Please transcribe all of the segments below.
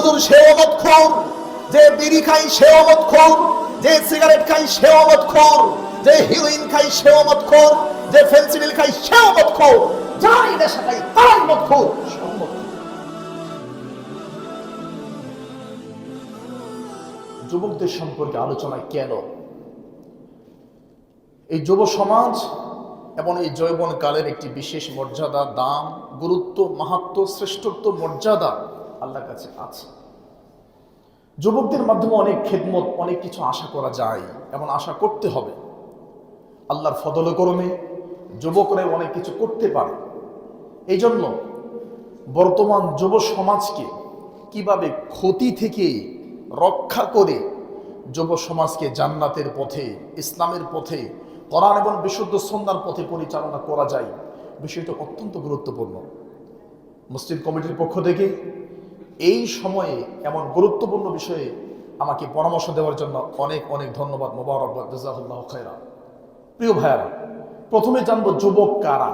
মজদুর সেও মদখোর, যে বিড়ি খাই সেও মদখোর, যে সিগারেট খাই সেও মদখোর, যে হিরোইন খাই সেও মদখোর, যে ফেন্সিডিল খাই সেও মদখোর, যাই নেশা খাই তাই মদখোর, সব মদখোর। যুবকদের সম্পর্কে আলোচনা কেন? এই যুব সমাজ এবং এই যৌবন কালের একটি বিশেষ মর্যাদা, দাম, গুরুত্ব, মাহাত্ম্য, শ্রেষ্ঠত্ব, মর্যাদা আল্লাহর কাছে আছে। যুবকদের মাধ্যমে অনেক খেদমত, অনেক কিছু আশা করা যায় এবং আশা করতে হবে। আল্লাহর ফদল করমে যুবকরা অনেক কিছু করতে পারে। এই জন্য বর্তমান যুব সমাজকে কিভাবে ক্ষতি থেকে রক্ষা করে যুব সমাজকে জান্নাতের পথে, ইসলামের পথে, কোরআন এবং বিশুদ্ধ সুন্নাহর পথে পরিচালনা করা যায়, বিষয়টা অত্যন্ত গুরুত্বপূর্ণ। মসজিদ কমিটির পক্ষ থেকে এই সময়ে এমন গুরুত্বপূর্ণ বিষয়ে আমাকে পরামর্শ দেওয়ার জন্য অনেক অনেক ধন্যবাদ। মোবারকবাদ, জাযাকুল্লাহু খায়রা। প্রিয় ভাইয়ারা, প্রথমে জানবো যুবক কারা।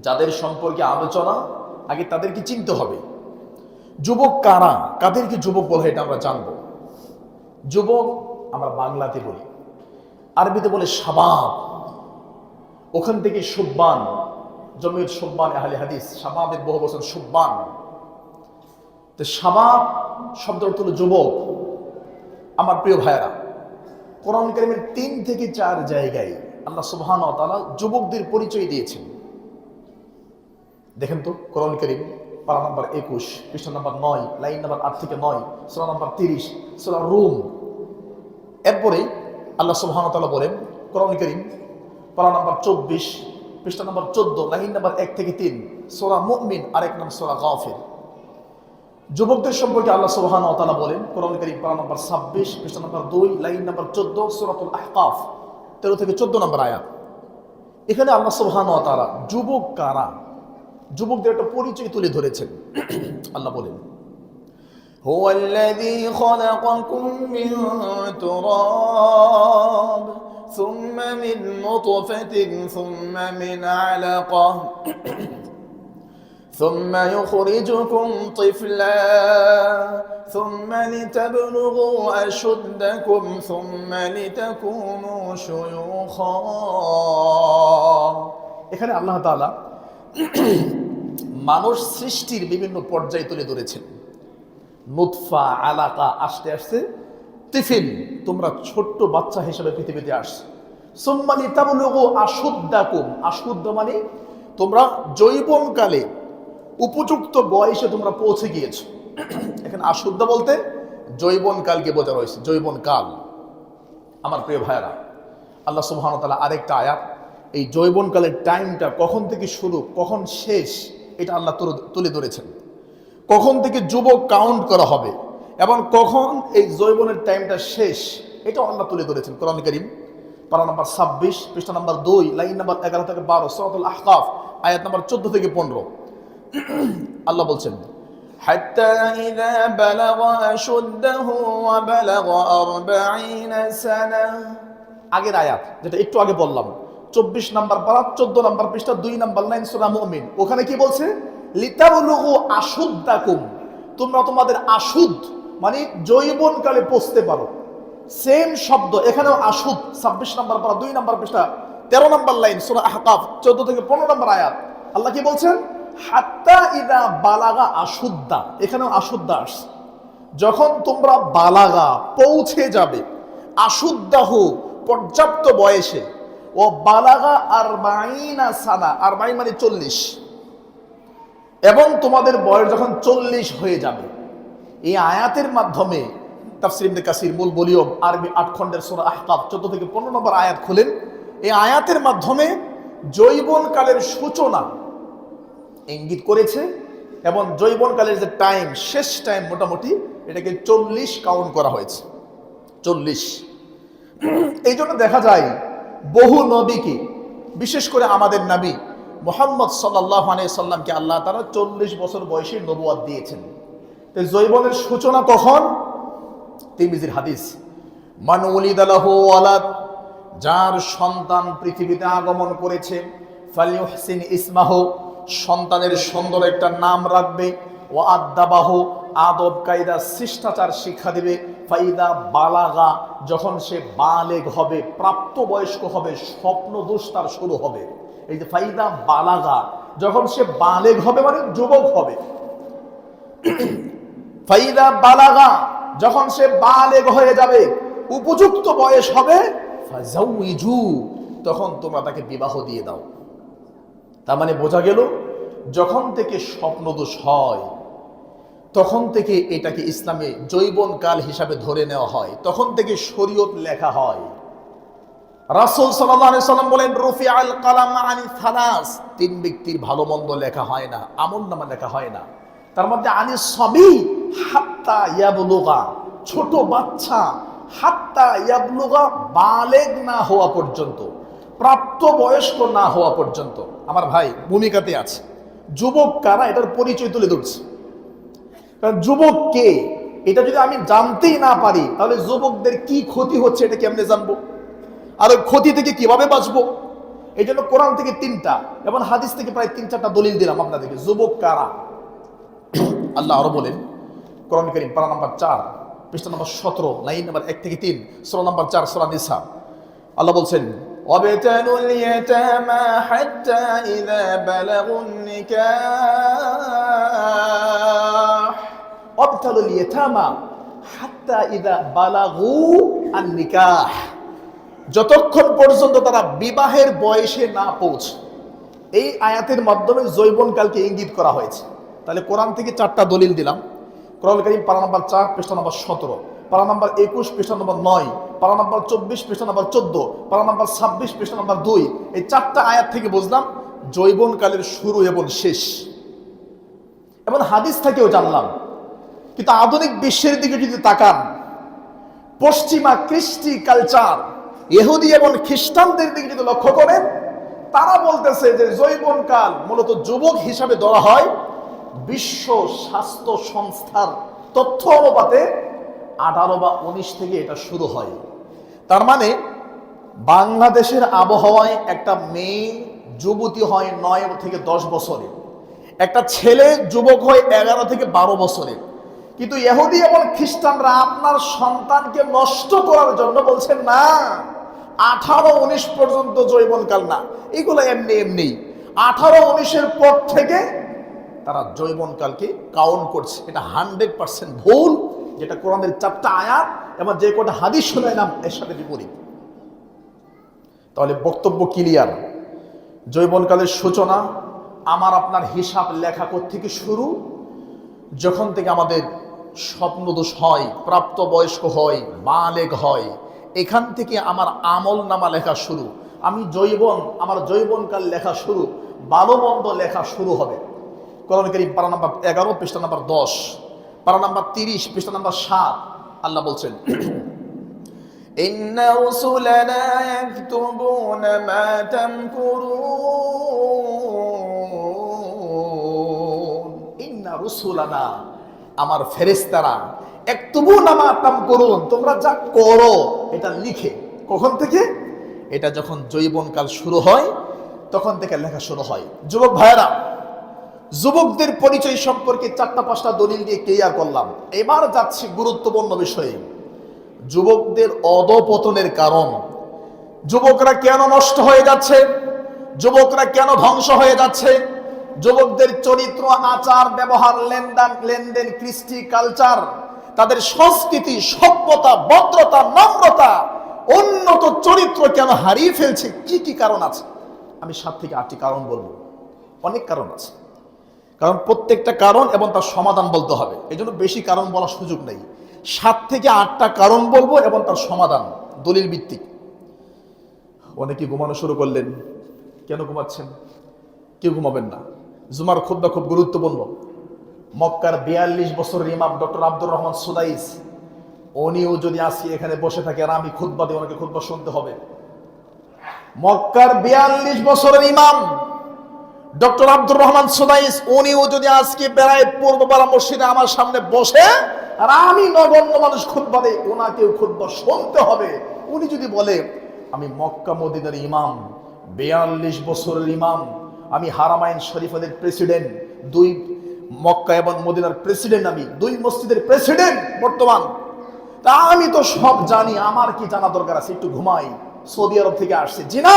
যাদের সম্পর্কে আলোচনা, আগে তাদেরকে চিনতে হবে। যুবক কারা, কাদেরকে যুবক বলা হয় এটা আমরা জানবো। যুবক আমরা বাংলাতে বলি, আরবিতে বলে শাবাব। ওখান থেকে সুব্বান, জমিয়ত সুব্বান আহলে হাদিস, শাবাবের বহু বচন সুব্বান। তো শাবাব শব্দ অর্থ হলো যুবক। আমার প্রিয় ভাইয়েরা, কোরআন কারীমের 3 থেকে 4 জায়গায় আল্লাহ সুবহানাহু ওয়া তাআলা যুবকদের পরিচয় দিয়েছেন। দেখেন তো, কোরআন কারীম পারা নম্বর 21, পৃষ্ঠা নম্বর 9, লাইন নম্বর 8 থেকে 9, সূরা নম্বর 30, সূরা রুম। এরপরে আল্লাহ সুবহানাহু ওয়া তাআলা বলেন, কোরআন কারীম পারা নম্বর 24, পৃষ্ঠা নম্বর 14, লাইন নম্বর 1 থেকে 3, সূরা মুমিন, আরেক নাম সূরা গাফির। যুবকদের সম্পর্কে আল্লাহ সুবহানাহু ওয়া তাআলা বলেন, কোরআন কারীম পারা নম্বর 26, পৃষ্ঠা নম্বর 2, লাইন নম্বর 14, সূরাতুল আহকাফ, 13 থেকে 14 নম্বর আয়াত। এখানে আল্লাহ সুবহানাহু ওয়া তাআলা যুবক কারা, যুবকদের একটা পরিচয় তুলে ধরেছেন। আল্লাহ বলেন, হুয়াল্লাযী খালাকাকুম মিন তুরাব সুম্মা মিন নুতফাতিন সুম্মা মিন আলাকাহ ثم يخرجكم طفلا ثم لتبلغوا أشدكم ثم لتكونوا شيوخا। এখানে আল্লাহ তাআলা মানুষ সৃষ্টির বিভিন্ন পর্যায় তুলে ধরেছেন। নুতফা, আলাকা, আস্তে আস্তে তিফিল, তোমরা ছোট্ট বাচ্চা হিসেবে পৃথিবীতে আসছো। সুম্মা লিতাবলুগু আশুদ্দাকুম, আশুদ্দ মানে তোমরা যৌবনকালে উপযুক্ত বয়সে তোমরা পৌঁছে গিয়েছো। এখানে আশুদ্ধ বলতে যৌবনকালকে বোঝানো হয়েছে, যৌবনকাল। আমার প্রিয় ভাইয়েরা, আল্লাহ সুবহানাহু ওয়া তাআলা আরেকটা আয়াত এই যৌবনকালের টাইমটা কখন থেকে শুরু, কখন শেষ, এটা আল্লাহ তুলে ধরেছেন। কখন থেকে যুবক কাউন্ট করা হবে এবং কখন এই যৌবনের টাইমটা শেষ, এটাও আল্লাহ তুলে ধরেছেন। কোরআন কারীম পারা নম্বর 26, পৃষ্ঠা নম্বর 2, লাইন নম্বর 11 থেকে 12, সূরাতুল আহকাফ, আয়াত নম্বর 14 থেকে 15। আল্লাহ বলছেন, হাত্তা ইযা বালাগা আশুদ্দাহু ওয়া বালাগা 40 সানা। আগের আয়াত যেটা একটু আগে বললাম, 24 নম্বর পারা, 14 নম্বর পৃষ্ঠা, 2 নম্বর লাইন, সূরা মুমিন। ওখানে কি বলছে? লিতাবলুগু আশুদ্দাকুম, তোমরা তোমাদের আশুদ মানে যৌবনকালে পৌঁছতে পারো। সেম শব্দ এখানেও আশুদ, 26 নম্বর পারা, 2 নম্বর পৃষ্ঠা, 13 নম্বর লাইন, সূরা আহকাফ, 14 থেকে 15 নম্বর আয়াত। আল্লাহ কি বলছেন? হাত্তা ইযা বালাগা আশুদ্দা, এখানেও আশুদ্দা আসছে। যখন তোমরা বালাগা, পৌঁছে যাবে, আশুদ্দাহু পর্যাপ্ত বয়সে, ও বালাগা 40 সানা, 40 মানে 40, এবং তোমাদের বয়স যখন 40 হয়ে যাবে। এই আয়াতের মাধ্যমে তাফসীর ইবনে কাসির মূল ভলিউম আরবি 8 খণ্ডের সূরা আহকাফ 14 থেকে 15 নম্বর আয়াত খুলেন। এই আয়াতের মাধ্যমে যৌবনকালের সূচনা ইঙ্গিত করেছে এবং যৌবনকালের যে টাইম, শেষ টাইম মোটামুটি এটাকে 40 কাউন্ট করা হয়েছে। 40। এই জন্য দেখা যায় বহু নবীকে, বিশেষ করে আমাদের নবী মুহাম্মদ সাল্লাল্লাহু আলাইহি সাল্লামকে আল্লাহ তাআলা 40 বছর বয়সে নবুয়ত দিয়েছেন। তো যৌবনের সূচনা কখন? তিরমিজির হাদিস, মান উলিদা লাহু ওয়ালাদ, যার সন্তান পৃথিবীতে আগমন করেছে, ফালিউহসিন ইসমাহু, সন্তানের সুন্দর একটা নাম রাখবে, ওয়া আদ্দাবাহু, আদব কায়দা শিষ্টাচার শিক্ষা দিবে। ফাইদা বালাগা, যখন সে বালেগ হবে, প্রাপ্তবয়স্ক হবে, স্বপ্নদোষ তার শুরু হবে। এই যে ফাইদা বালাগা, যখন সে বালেগ হবে মানে যুবক হবে। ফাইদা বালাগা, যখন সে বালেগ হয়ে যাবে, উপযুক্ত বয়স হবে, ফাজাউইজু, তখন তোমরা তাকে বিবাহ দিয়ে দাও। তার মানে বোঝা গেল, যখন থেকে স্বপ্নদোষ হয় তখন থেকে এটাকে ইসলামে যৌবনকাল হিসাবে ধরে নেওয়া হয়, তখন থেকে শরীয়ত লেখা হয়। রাসূল সাল্লাল্লাহু আলাইহি সাল্লাম বলেন, রুফিআল কালাম আনি সালাস, তিন ব্যক্তির ভালো মন্দ লেখা হয় না, আমলনামা লেখা হয় না। তার মধ্যে আনি সবি হাত্তা ইয়াবলুগা, ছোট বাচ্চা, হাত্তা ইয়াবলুগা, বালেগ না হওয়া পর্যন্ত, প্রাপ্ত বয়স্ক না হওয়া পর্যন্ত। আমার ভাই ভূমিকাতে আছে, যুবক কারা এটার পরিচয় তুলে ধরছে। কারণ যুবক কে এটা যদি আমি জানতেই না পারি, তাহলে যুবকদের কি ক্ষতি হচ্ছে এটা কেমনে জানবো, আর ওই ক্ষতি থেকে কিভাবে বাঁচবো? এই জন্য কোরআন থেকে 3টা এবং হাদিস থেকে প্রায় 3-4টা দলিল দিলাম আপনাদেরকে। যুবক কারা? আল্লাহ আরো বলেন, কোরআন কারীম পারা নাম্বার 4 পৃষ্ঠা নাম্বার 17 লাইন নাম্বার 1 থেকে 3, সূরা নাম্বার 4 সূরা নিসা। আল্লাহ বলছেন, وابتلوا اليتامى حتى إذا بلغوا النكاح অবতালুল ইয়াতামা হাত্তা ইযা বালাগু আন-নিকাহ, যতক্ষণ পর্যন্ত তারা বিবাহের বয়সে না পৌঁছে। এই আয়াতের মাধ্যমে যৌবনকালকে ইঙ্গিত করা হয়েছে। তাহলে কোরআন থেকে 4টা দলিল দিলাম। কোরআন কারীম পারা নাম্বার 4 পৃষ্ঠা নাম্বার 17, পারা নাম্বার 21 পৃষ্ঠা নাম্বার 9, পারা নাম্বার 24 পৃষ্ঠা নাম্বার 14, পারা নাম্বার 26 পৃষ্ঠা নাম্বার 2। এই 4টা আয়াত থেকে বুঝলাম যৌবনকালের শুরু এবং শেষ, এবং হাদিস থেকেও জানলাম। কিন্তু আধুনিক বিশ্বের দিকে যদি তাকান, পশ্চিমা কৃষ্টি কালচার, ইহুদি এবং খ্রিস্টানদের দিকে যদি লক্ষ্য করেন, তারা বলতেছে যে যৌবনকাল মূলত যুবক হিসাবে ধরা হয়। বিশ্ব স্বাস্থ্য সংস্থার তথ্য অনুপাতে 18 বা 19 থেকে এটা শুরু হয়। তার মানে বাংলাদেশের আবহাওয়ায় একটা মেয়ে যুবতী হয় 9 থেকে 10 বছরে, একটা ছেলে যুবক হয় 11 থেকে 12 বছরে। কিন্তু ইহুদি এবং খ্রিস্টানরা আপনার সন্তানকে নষ্ট করার জন্য বলছেন না, 18-19 পর্যন্ত যৌবনকাল না, এগুলো এমনি এমনি। 18-19-এর পর থেকে তারা যৌবনকালকে কাউন্ট করছে। এটা 100% ভুল, যেটা কোরআনের 4টা আয়াত এবং যে কটা হাদিস শুনাইলাম এর সাথে বিপরীত। তাহলে বক্তব্য ক্লিয়ার, যৌবনকালের সূচনা আমার আপনার হিসাব লেখা থেকে শুরু, যখন থেকে আমাদের স্বপ্নদোষ হয়, প্রাপ্তবয়স্ক হয়, বালেগ হয়, এখান থেকে আমার আমল নামা লেখা শুরু। আমি আমার যৌবনকাল লেখা শুরু, ভালো মন্দ লেখা শুরু হবে। কোরআন কারীম পারা নাম্বার 11 পৃষ্ঠা নাম্বার 10, পারা নাম্বার 30 পৃষ্ঠা নাম্বার 7। আল্লাহ বলছেন, إن رسلنا يكتبون ما تمكرون ইন্না রুসুলানা, আমার ফেরেশতারা, ইয়াকতুবুনা মা তামকুরুন, তোমরা যা করো এটা লিখে। কখন থেকে? এটা যখন যৌবনকাল শুরু হয় তখন থেকে লেখা শুরু হয়। যুবক ভাইরা, যুবকদের পরিচয় সম্পর্কে 4টা-5টা দলিল দিয়ে ক্লিয়ার করলাম। এবার যাচ্ছি গুরুত্বপূর্ণ বিষয়ে, যুবকদের অধপতনের কারণ। যুবকরা কেন নষ্ট হয়ে যাচ্ছে, যুবকরা কেন ধ্বংস হয়ে যাচ্ছে, যুবকদের চরিত্র, আচার, ব্যবহার, লেনদেন, কৃষ্টি কালচার, তাদের সংস্কৃতি, সভ্যতা, ভদ্রতা, নম্রতা, উন্নত চরিত্র কেন হারিয়ে ফেলছে, কি কি কারণ আছে? আমি 7 থেকে 8টি কারণ বলবো। অনেক কারণ আছে, কারণ প্রত্যেকটা কারণ এবং তার সমাধান বলতে হবে। এই জন্য বেশি কারণ বলার সুযোগ নেই। 7 থেকে 8টা কারণ বলবো এবং তার সমাধান দলিল ভিত্তিক। অনেকে ঘুমানো শুরু করলেন, কেন ঘুমাচ্ছেন? কেউ ঘুমাবেন না। জুমার খুতবা খুব গুরুত্বপূর্ণ। মক্কার 42 বছরের ইমাম ডক্টর আব্দুর রহমান সুদাইস, উনিও যদি আজকে এখানে বসে থাকে আর আমি খুতবা দিই, ওনাকে খুতবা শুনতে হবে। মক্কার 42 বছরের ইমাম ডক্টর আব্দুর রহমান সুদাইস, উনিও যদি আজকে বেড়ায় পূর্বপাড়া মসজিদে আমার সামনে বসে আর আমি নগণ্য মানুষ খুতবা দেই, ওনাকেও খুতবা শুনতে হবে। উনি যদি বলে আমি মক্কা মদিনার ইমাম, 42 বছরের ইমাম, আমি হারামাইন শরীফের প্রেসিডেন্ট, 2 মক্কা এবং মদিনার প্রেসিডেন্ট, আমি 2 মসজিদের প্রেসিডেন্ট বর্তমান, তা আমি তো সব জানি, আমার কি জানা দরকার আছে, একটু ঘুমাই, সৌদি আরব থেকে আসছে। জি না,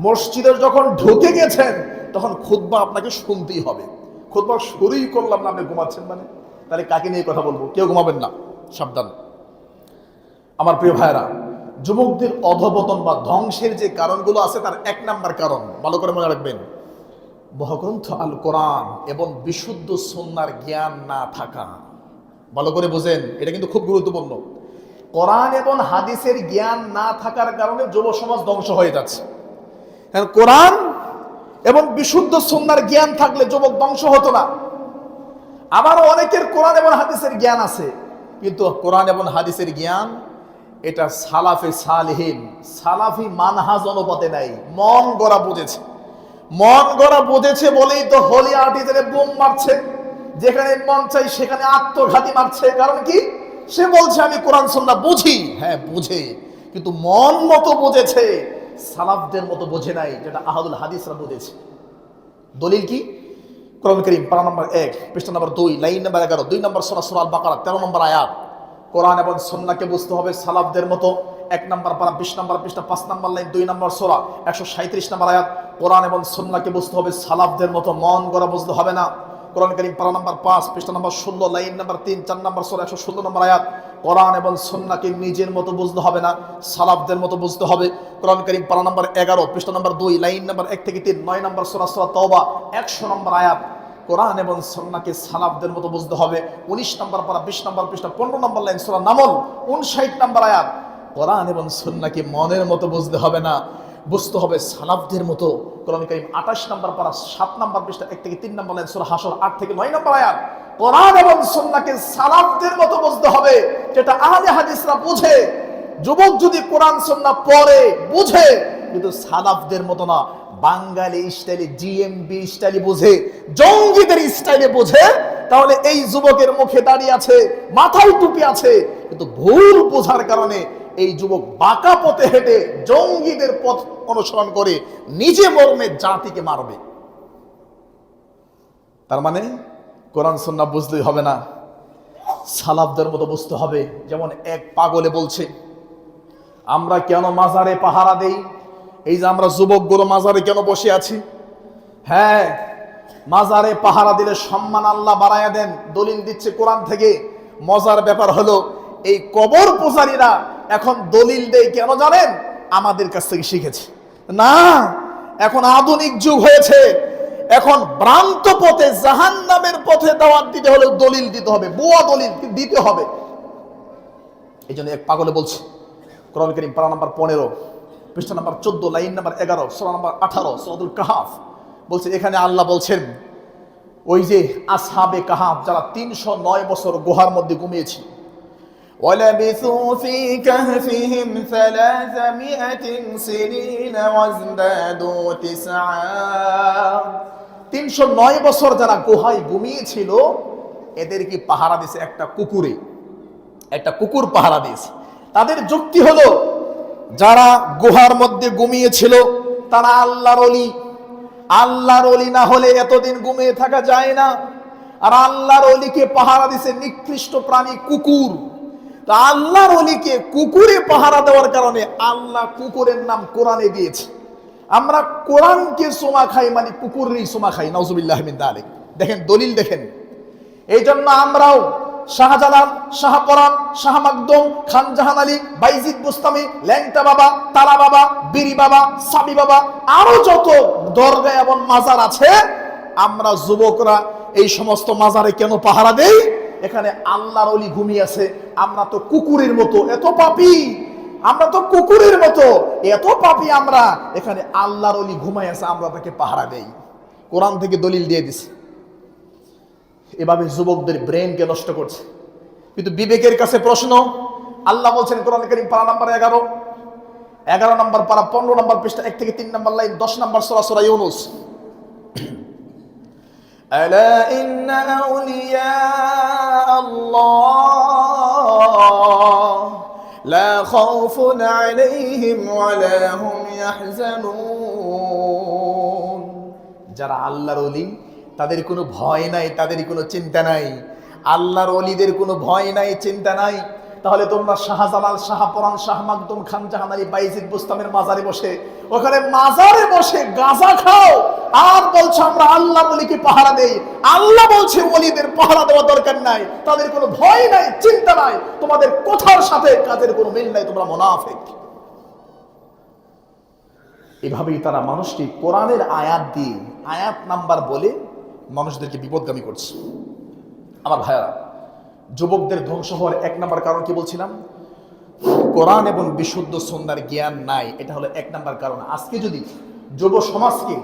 মসজিদে যখন ঢুকে গেছেন তখন খুতবা আপনাকে শুনতেই হবে। খুতবা শুরুই করলাম না, আপনি ঘুমাচ্ছেন মানে, তাহলে কাকে নিয়ে কথা বলবো? কেউ ঘুমাবেন না, সাবধান। আমার প্রিয় ভাইরা, যুবকদের অধপতন বা ধ্বংসের যে কারণগুলো আছে তার 1 নাম্বার কারণ, ভালো করে মনে রাখবেন, মহাগ্রন্থ আল কোরআন এবং বিশুদ্ধ সুন্নাহর জ্ঞান না থাকা। ভালো করে বুঝেন, এটা কিন্তু খুব গুরুত্বপূর্ণ। কোরআন এবং হাদিসের জ্ঞান না থাকার কারণে যুব সমাজ ধ্বংস হয়ে যাচ্ছে। কোরআন এবং বিশুদ্ধ সুন্নাহর জ্ঞান থাকলে যুবক ধ্বংস হতো না। আবার অনেকের কোরআন এবং হাদিসের জ্ঞান আছে, কিন্তু কোরআন এবং হাদিসের জ্ঞান এটা সালাফে সালেহিন, সালাফি মানহাজ অনুপাতে নাই, মন গড়া বুঝেছে। মন গড়া বুঝেছে বলেই তো হোলি আর্টিজানে বোম মারছে, যেখানে মন চাই সেখানে আত্মঘাতী মারছে। কারণ কি? সে বলছে আমি কোরআন সুন্নাহ বুঝি। হ্যাঁ বুঝে, কিন্তু মন মতো বুঝেছে, সালাফদের মতো বোঝে নাই, যেটা আহাদুল হাদিসরা বুঝেছে। দলিল কি? কোরআন কারীম পারা নম্বর 1 পৃষ্ঠা নম্বর 2 লাইন নম্বর 11, 2 নম্বর সূরা সূরা আল বাকারা 13 নম্বর আয়াত। কোরআন এবং সুন্নাহকে বুঝতে হবে সালাফদের মতো। 1 নম্বর পারা 20 নম্বর পৃষ্ঠা 5 নম্বর লাইন 2 নম্বর সূরা 137 নম্বর আয়াত। কোরআন এবং সুন্নাহকে বুঝতে হবে সালাফদের মতো, মন গড়া বুঝতে হবে না। কোরআন কারীম পারা নম্বর 5 পৃষ্ঠা নম্বর 16 লাইন নম্বর 3 4 নম্বর সূরা 116 নম্বর আয়াত। কোরআন এবং সুন্নাহকে নিজের মতো বুঝতে হবে না, সালাফদের মতো বুঝতে হবে। কোরআন কারীম পারা নম্বর 11 পৃষ্ঠা নম্বর 2 লাইন নম্বর 1 থেকে 3 9 নম্বর সূরা সূরা তাওবা 100 নম্বর আয়াত। কোরআন এবং সুন্নাহকে সালাফদের মতো বুঝতে হবে। 19 নম্বর পারা 20 নম্বর পৃষ্ঠা 15 নম্বর লাইন সূরা নামল 59 নম্বর আয়াত। কোরআন এবং সুন্নাহকে মনের মতো বুঝতে হবে না, বুঝতে হবে সালাফদের মতো। কোরআন কারীম 28 নম্বর পারা 7 নম্বর পৃষ্ঠা 1 থেকে 3 নম্বর লাইন সূরা হাসর 8 থেকে 9 নম্বর আয়াত। কোরআন এবং সুন্নাহকে সালাফদের মতো বুঝতে হবে, যেটা আহলে হাদিসরা বুঝে। যুবক যদি কোরআন সুন্নাহ পড়ে বুঝে, কিন্তু সালাফদের মতো না, বাঙালি স্টাইলে, জিএমবি স্টাইলে বুঝে, জঙ্গিদের স্টাইলে বুঝে, তাহলে এই যুবকের মুখে দাঁড়িয়ে আছে, মাথায় টুপি আছে, কিন্তু ভুল বোঝার কারণে এই যুবক বাঁকা পথে হেঁটে জঙ্গিদের পথ অনুসরণ করে নিজে মরমে জাতিকে মারবে। তার মানে কোরআন সুন্নাহ বুঝলেই হবে না, সালাফদের মতো বুঝতে হবে। যেমন এক পাগলে বলছে, আমরা কেন মাজারে পাহারা দেই? এই যে আমরা যুবকগুলো মাজারে কেন বসে আছি? হ্যাঁ, মাজারে পাহারা দিলে সম্মান আল্লাহ বাড়ায়া দেন, দলিল দিচ্ছে কোরআন থেকে। মজার ব্যাপার হলো এই কবর পূজারীরা এখন দলিল দেয় কেন জানেন? আমাদের কাছ থেকে শিখেছে না। এখন আধুনিক যুগ হয়েছে, এখন ভ্রান্ত পথে জাহান্নামের পথে দাওয়াত দিতে হলে দলিল দিতে হবে, বুয়া দলিল দিতে হবে। এই জন্য এক পাগলে বলছে, কোরআন কারীম পারা নম্বর 15 পৃষ্ঠা নম্বর 14 লাইন নম্বর 11 সূরা নম্বর 18 সূরাতুল কাহাফ বলছে, এখানে আল্লাহ বলছেন ওই যে আসহাবে কাহাফ যারা 309 বছর গুহার মধ্যে ঘুমিয়েছিল। ولبثوا في كهفهم 300 سنين وازدادوا 9। 309 বছর যারা গুহায় ঘুমিয়েছিল, এদের কি পাহারা দিয়েছে একটা কুকুরে, একটা কুকুর পাহারা দিয়েছে। তাদের যুক্তি হলো, যারা গুহার মধ্যে ঘুমিয়েছিল তারা আল্লাহর ওলি, আল্লাহর ওলি না হলে এতদিন ঘুমিয়ে থাকা যায় না। আর আল্লাহর ওলিকে পাহারা দিয়েছে নিকৃষ্ট প্রাণী কুকুর। তা আল্লাহর ওলিকে কুকুরে পাহারা দেওয়ার কারণে আল্লাহ কুকুরের নাম কোরআনে দিয়েছে। আমরা কোরআনকে সোমা খাই মানে কুকুরেরই সোমা খাই, নাউজুবিল্লাহ মিন যালিক। দেখেন দলিল দেখেন। এই জন্য আমরাও শাহজালাল, শাহপরান, শাহ মাকদুম, খান জাহান আলী, বাইজিদ বুস্তামি, ল্যাংটা বাবা, তারা বাবা, বিরি বাবা, সাবি বাবা, আরো যত দরগা এবং মাজার আছে, আমরা যুবকরা এই সমস্ত মাজারে কেন পাহারা দেই? এখানে আল্লাহর ওলি ঘুমিয়ে আছে। আমরা তো কুকুরের মতো এত পাপী, আমরা তো কুকুরের মতো এত পাপী, আমরা এখানে আল্লাহর ওলি ঘুমায় আছে, আমরা তাকে পাহারা দেই। কোরআন থেকে দলিল দিয়ে দিছে। এভাবে যুবকদের ব্রেনকে নষ্ট করছে। কিন্তু বিবেকের কাছে প্রশ্ন, আল্লাহ বলছেন কোরআন কারীম পারা নাম্বার 11 নম্বর পারা 15 নম্বর পৃষ্ঠা 1 থেকে 3 নম্বর লাইন 10 নম্বর সূরা সূরা ইউনূস, ألا إن أولياء الله لا خوف عليهم ولا هم يحزنون। যারা আল্লাহর ওলি তাদের কোনো ভয় নাই, তাদের কোনো চিন্তা নাই। আল্লাহর ওলিদের কোনো ভয় নাই, চিন্তা নাই। তাহলে তোমরা শাহজালাল, শাহপরান, শাহ মাকদুম খান জাহানারী, বাইজিদ বুস্তামের মাজারে বসে, ওখানে মাজারে বসে গাঁজা খাও আর বলছো আমরা আল্লাহ ওলিকে পাহারা দেই। আল্লাহ বলছে ওলিদের পাহারা দেওয়া দরকার নাই, তাদের কোনো ভয় নাই, চিন্তা নাই। তোমাদের কথার সাথে কাজের কোনো মিল নাই, তোমরা মুনাফিক। এভাবেই তারা মানুষকে কোরআনের আয়াত দিয়ে, আয়াত নাম্বার বলে মানুষদেরকে বিপদগামী করছে। আমার ভাইয়ারা, যুবকদের ধ্বংস হওয়ার এক নাম্বার কারণ কি বলছিলাম? কোরআন এবং বিশুদ্ধ সুন্নাহর জ্ঞান নাই, এটা হলো এক নাম্বার কারণ। আজকে যদি যুব সমাজকে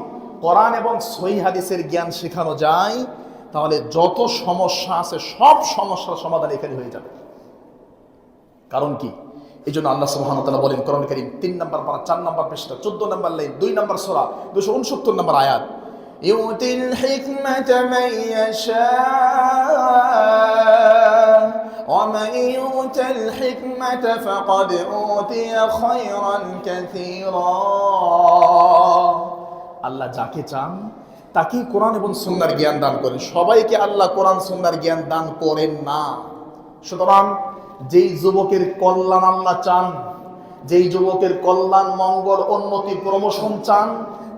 কোরআন এবং সহিহ হাদিসের জ্ঞান শেখানো যায়, তাহলে যত সমস্যা আছে সব সমস্যার সমাধান এখানে হয়ে যাবে। কারণ কি? এই জন্য আল্লাহ সুবহানাহু ওয়া তাআলা বলেন কোরআন কারীম 3 নম্বর পারা 4 নম্বর পৃষ্ঠা 14 নম্বর লাইন 2 নম্বর সূরা 269 নম্বর আয়াত, ইউতিল হিকমাতা মান ইয়াশা ওয়া মান ইউতিল হিকমাতা ফাকাদ উতিয়া খায়রান কাসীরা। আল্লাহ যাকে চান তাকেই কোরআন এবং সুন্নাহর জ্ঞান দান করেন। সবাইকে আল্লাহ কোরআন সুন্নাহর জ্ঞান দান করেন না। সুতরাং যেই যুবকের কল্যাণ আল্লাহ চান, যেই যুবকের কল্যাণ, মঙ্গল, উন্নতি, প্রমোশন চান,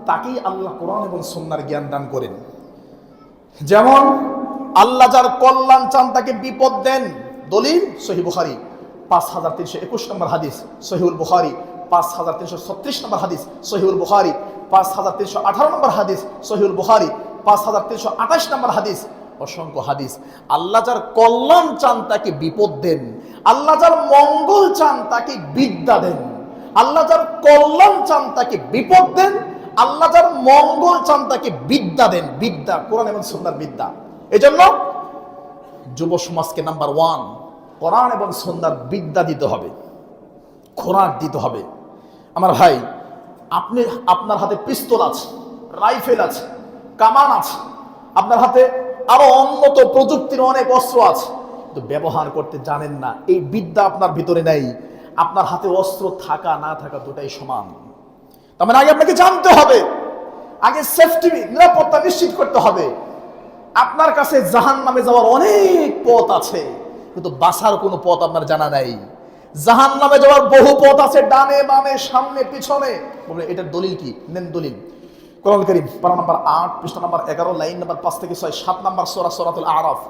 তাকেই আল্লাহ কোরআন এবং সুন্নাহর জ্ঞান দান করেন। যেমন আল্লাহ যার কল্যাণ চান তাকে বিপদ দেন। দলিল সহিহ বুখারী 5321 নম্বর হাদিস, সহিহুল বুখারী 5336 নম্বর হাদিস, সহিহুল বুখারী 5318 নম্বর হাদিস, সহিহুল বুখারী 5328 নম্বর হাদিস, অসংখ্য হাদিস। আল্লাহ যার কল্যাণ চান তাকে বিপদ দেন, আল্লাহ যার মঙ্গল চান তাকে বিদ্যা দেন। আল্লাহ যার কল্যাণ চান তাকে বিপদ দেন, আল্লাহ যার মঙ্গল চান তাকে বিদ্যা দেন। বিদ্যা কোরআন এবং সুন্নাহর বিদ্যা। এজন্য যুব সমাজকে নাম্বার 1 কোরআন এবং সুন্নাহর বিদ্যা দিতে হবে, খোরাক দিতে হবে। আমার ভাই, আপনার হাতে পিস্তল আছে, রাইফেল আছে, কামান আছে, আপনার হাতে আরো উন্নত প্রযুক্তির অনেক অস্ত্র আছে, কিন্তু ব্যবহার করতে জানেন না। এই বিদ্যা আপনার ভিতরে নাই। আপনার হাতে অস্ত্র থাকা না থাকা দুটাই সমান। তার মানে আগে আপনাকে জানতে হবে, আগে সেফটি, নিরাপত্তা নিশ্চিত করতে হবে। আপনার কাছে জাহান্নামে যাওয়ার অনেক পথ আছে, কিন্তু বাঁচার কোনো পথ আপনার জানা নাই। জাহান্নামে যাওয়ার বহু পথ আছে, ডানে বামে, সামনে পিছনে। বলবেন এটার দলিল কি? নেন দলিল। কোরআন কারীম পারা নাম্বার 8 পৃষ্ঠা নাম্বার 11 লাইন নাম্বার 5 থেকে 6, 7 নাম্বার সূরা সূরাতুল আরাফ।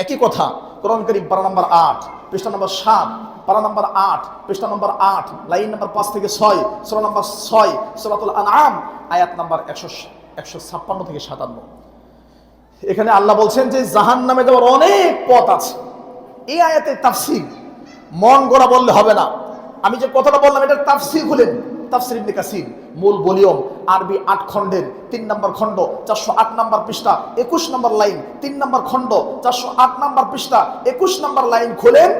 একই কথা। কোরআন কারীম পারা নাম্বার 8 পৃষ্ঠা নাম্বার 7, পারা নাম্বার 8 পৃষ্ঠা নাম্বার 8 লাইন নাম্বার 5 থেকে 6, সূরা নাম্বার 6 সূরাতুল আনআম আয়াত নাম্বার 156 থেকে 57। এখানে আল্লাহ বলছেন যে জাহান্নামে যাওয়ার অনেক পথ আছে। এই আয়াতের তাফসীর মন গড়া বললে হবে না। আমি যে কথাটা বললাম এটার তাফসীর খুলেন, তাফসীর ইবনে কাসির, মূল ভলিউম, আরবি 8 খণ্ডের 3 নম্বর খণ্ড 408 নম্বর পৃষ্ঠা 21 নম্বর লাইন, 3 নম্বর খণ্ড 408 নম্বর পৃষ্ঠা 21 নম্বর লাইন খুলেন।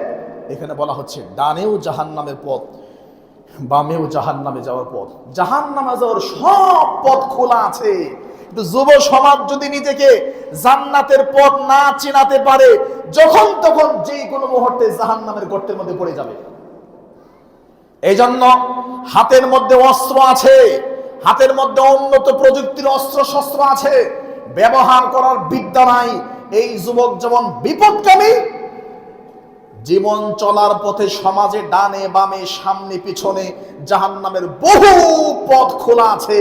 এখানে বলা হচ্ছে ডানেও জাহান্নামের পথ, বামেও জাহান্নামে যাওয়ার পথ। জাহান্নামে যাওয়ার সব পথ খোলা আছে। কিন্তু যুব সমাজ যদি নিজেকে জান্নাতের পথ না চিনাতে পারে, যখন তখন যে কোনো মুহূর্তে জাহান্নামের গর্তের মধ্যে পড়ে যাবে। এই জন্য হাতের মধ্যে অস্ত্র আছে, হাতের মধ্যে উন্নত প্রযুক্তির অস্ত্র শস্ত্র আছে, ব্যবহার করার বিদ্যা নাই। এই যুবক যেমন বিপদগামী, জীবন চলার পথে সমাজে ডানে বামে সামনে পিছনে জাহান্নামের বহু পথ খোলা আছে।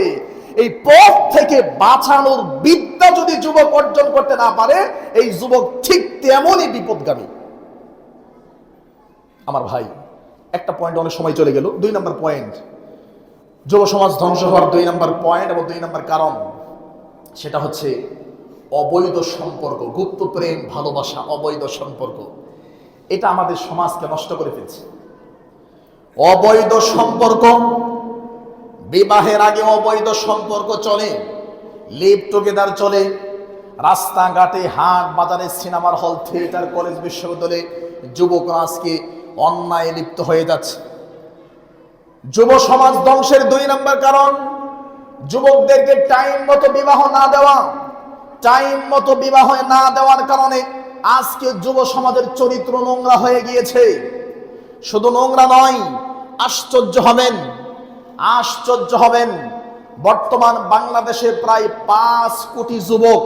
এই পথ থেকে বাঁচানোর বিদ্যা যদি যুবক অর্জন করতে না পারে, এই যুবক ঠিক তেমনই বিপদগামী। আমার ভাই, একটা পয়েন্ট অনেক সময় চলে গেল। 2 নম্বর পয়েন্ট, যুব সমাজ ধ্বংস হওয়ার 2 নম্বর পয়েন্ট এবং 2 নম্বর কারণ, সেটা হচ্ছে অবৈধ সম্পর্ক, গুপ্ত প্রেম, ভালোবাসা, অবৈধ সম্পর্ক। এটা আমাদের সমাজকে নষ্ট করে ফেলছে। অবৈধ সম্পর্ক, বিবাহের আগে অবৈধ সম্পর্ক চলে, লিভ টুগেদার চলে, রাস্তাঘাটে, হাট বাজারে, সিনেমার হল, থিয়েটার, কলেজ, বিশ্ববিদ্যালয়ে যুবকরা আজকে অন্যায় লিপ্ত হয়ে যাচ্ছে। যুব সমাজ ধ্বংসের 2 নম্বর কারণ, যুবকদেরকে টাইম মতো বিবাহ না দেওয়া। টাইম মতো বিবাহ না দেওয়ার কারণে আজকে যুব সমাজের চরিত্র নোংরা হয়ে গিয়েছে। শুধু নোংরা নয়, আশ্চর্য হবেন, আশ্চর্য হবেন, বর্তমান বাংলাদেশে প্রায় 5 কোটি যুবক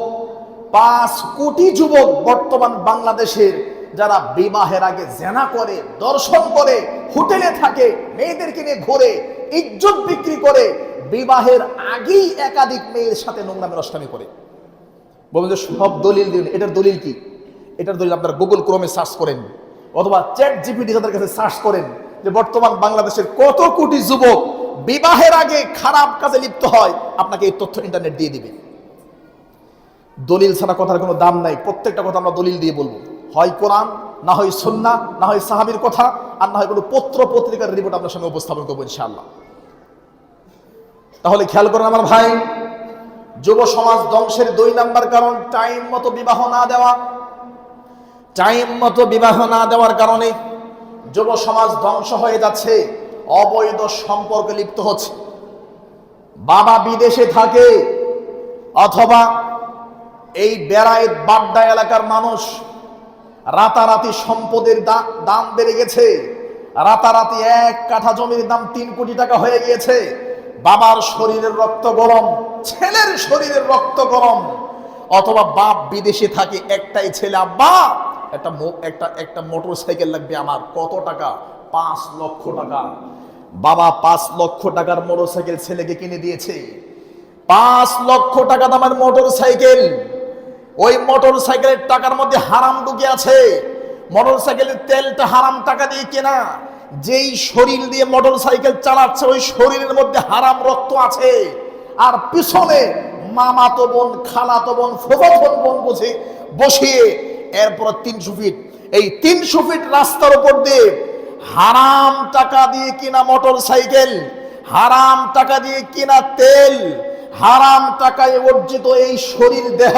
5 কোটি যুবক বর্তমান বাংলাদেশের যারা বিবাহের আগে জেনা করে, দর্শন করে, হোটেলে থাকে, মেয়েদেরকে নিয়ে ঘুরে, ইজ্জত বিক্রি করে, বিবাহের আগেই একাধিক মেয়ের সাথে নোংরামে রষ্টামি করে। বলবেন যে সব দলিল দিন, এটার দলিল কি? এটার দলিল আপনারা গুগল ক্রোমে সার্চ করেন অথবা চ্যাট জিপিটি তাদের কাছে সার্চ করেন যে বর্তমান বাংলাদেশের কত কোটি যুবক বিবাহের আগে খারাপ কাজে লিপ্ত হয়। আপনাকে এই তথ্য ইন্টারনেট দিয়ে দিবে। দলিল ছাড়া কথার কোনো দাম নাই। প্রত্যেকটা কথা আমরা দলিল দিয়ে বলবো, হয় কোরআন, না হয় সুন্নাহ, না হয় সাহাবীর কথা, আর না হয় কোনো পত্র পত্রিকার রিপোর্ট আপনার সামনে উপস্থাপন করবো ইনশাআল্লাহ। তাহলে খেয়াল করেন আমার ভাই, যুব সমাজ ধ্বংসের 2 নাম্বার কারণ টাইম মতো বিবাহ না দেওয়া। টাইম মতো বিবাহ না দেওয়ার কারণে যুব সমাজ ধ্বংস হয়ে যাচ্ছে, অবৈধ সম্পর্কে লিপ্ত হচ্ছে। বাবা বিদেশে থাকে অথবা এই বেড়ায় বাড্ডা এলাকার মানুষ, রাতারাতি সম্পদের দাম বেড়ে গেছে, রাতারাতি 1 কাঠা জমির দাম 3 কোটি টাকা হয়ে গিয়েছে। বাবার শরীরের রক্ত গরম, ছেলের শরীরের রক্ত গরম, অথবা বাপ বিদেশে থাকে, একটাই ছেলে, আব্বা একটা মোটর সাইকেল লাগবে আমার। কত টাকা? 5 লক্ষ টাকা। বাবা 5 লক্ষ টাকার মোটর সাইকেল ছেলেকে কিনে দিয়েছে। 5 লক্ষ টাকা দামের মোটর সাইকেল। ওই মোটর সাইকেলের টাকার মধ্যে হারাম ঢুকে আছে। মোটর সাইকেলের তেলটা হারাম টাকা দিয়ে কেনা। যেই শরীর দিয়ে মোটর সাইকেল চালাচ্ছে ওই শরীরের মধ্যে হারাম রক্ত আছে। আর পিছনে মামাতো বোন, খালাতো বোন, ফুফাতো বোন বসিয়ে এরপর 300 ফিট, এই 300 ফিট রাস্তার উপর দিয়ে হারাম টাকা দিয়ে কিনা মোটর সাইকেল, হারাম টাকা দিয়ে কিনা তেল, হারাম টাকায় অর্জিত এই শরীর দেহ,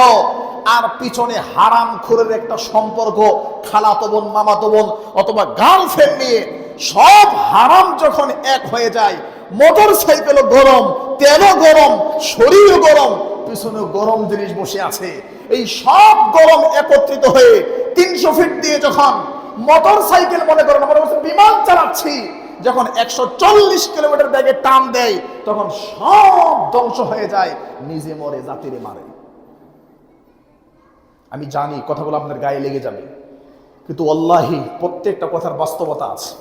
আর পিছনে হারাম খোরের একটা সম্পর্ক, খালাতো বোন, মামাতো বোন অথবা গার্লফ্রেন্ড নিয়ে সব হারাম যখন এক হয়ে যায়, মোটর সাইকেলও গরম, তেলও গরম, শরীরও গরম, পিছনে গরম জিনিস বসে আছে, এই সব গরম একত্রিত হয়ে 300 ফিট দিয়ে যখন মোটর সাইকেল মনে করেন আমরা বিমান চালাচ্ছি, যখন 140 কিলোমিটার বেগে টান দেয় তখন সব ধ্বংস হয়ে যায়, নিজে মরে জাতিরে মারে। আমি জানি কথাগুলো আপনার গায়ে লেগে যাবে, কিন্তু আল্লাহি প্রত্যেকটা কথার বাস্তবতা আছে,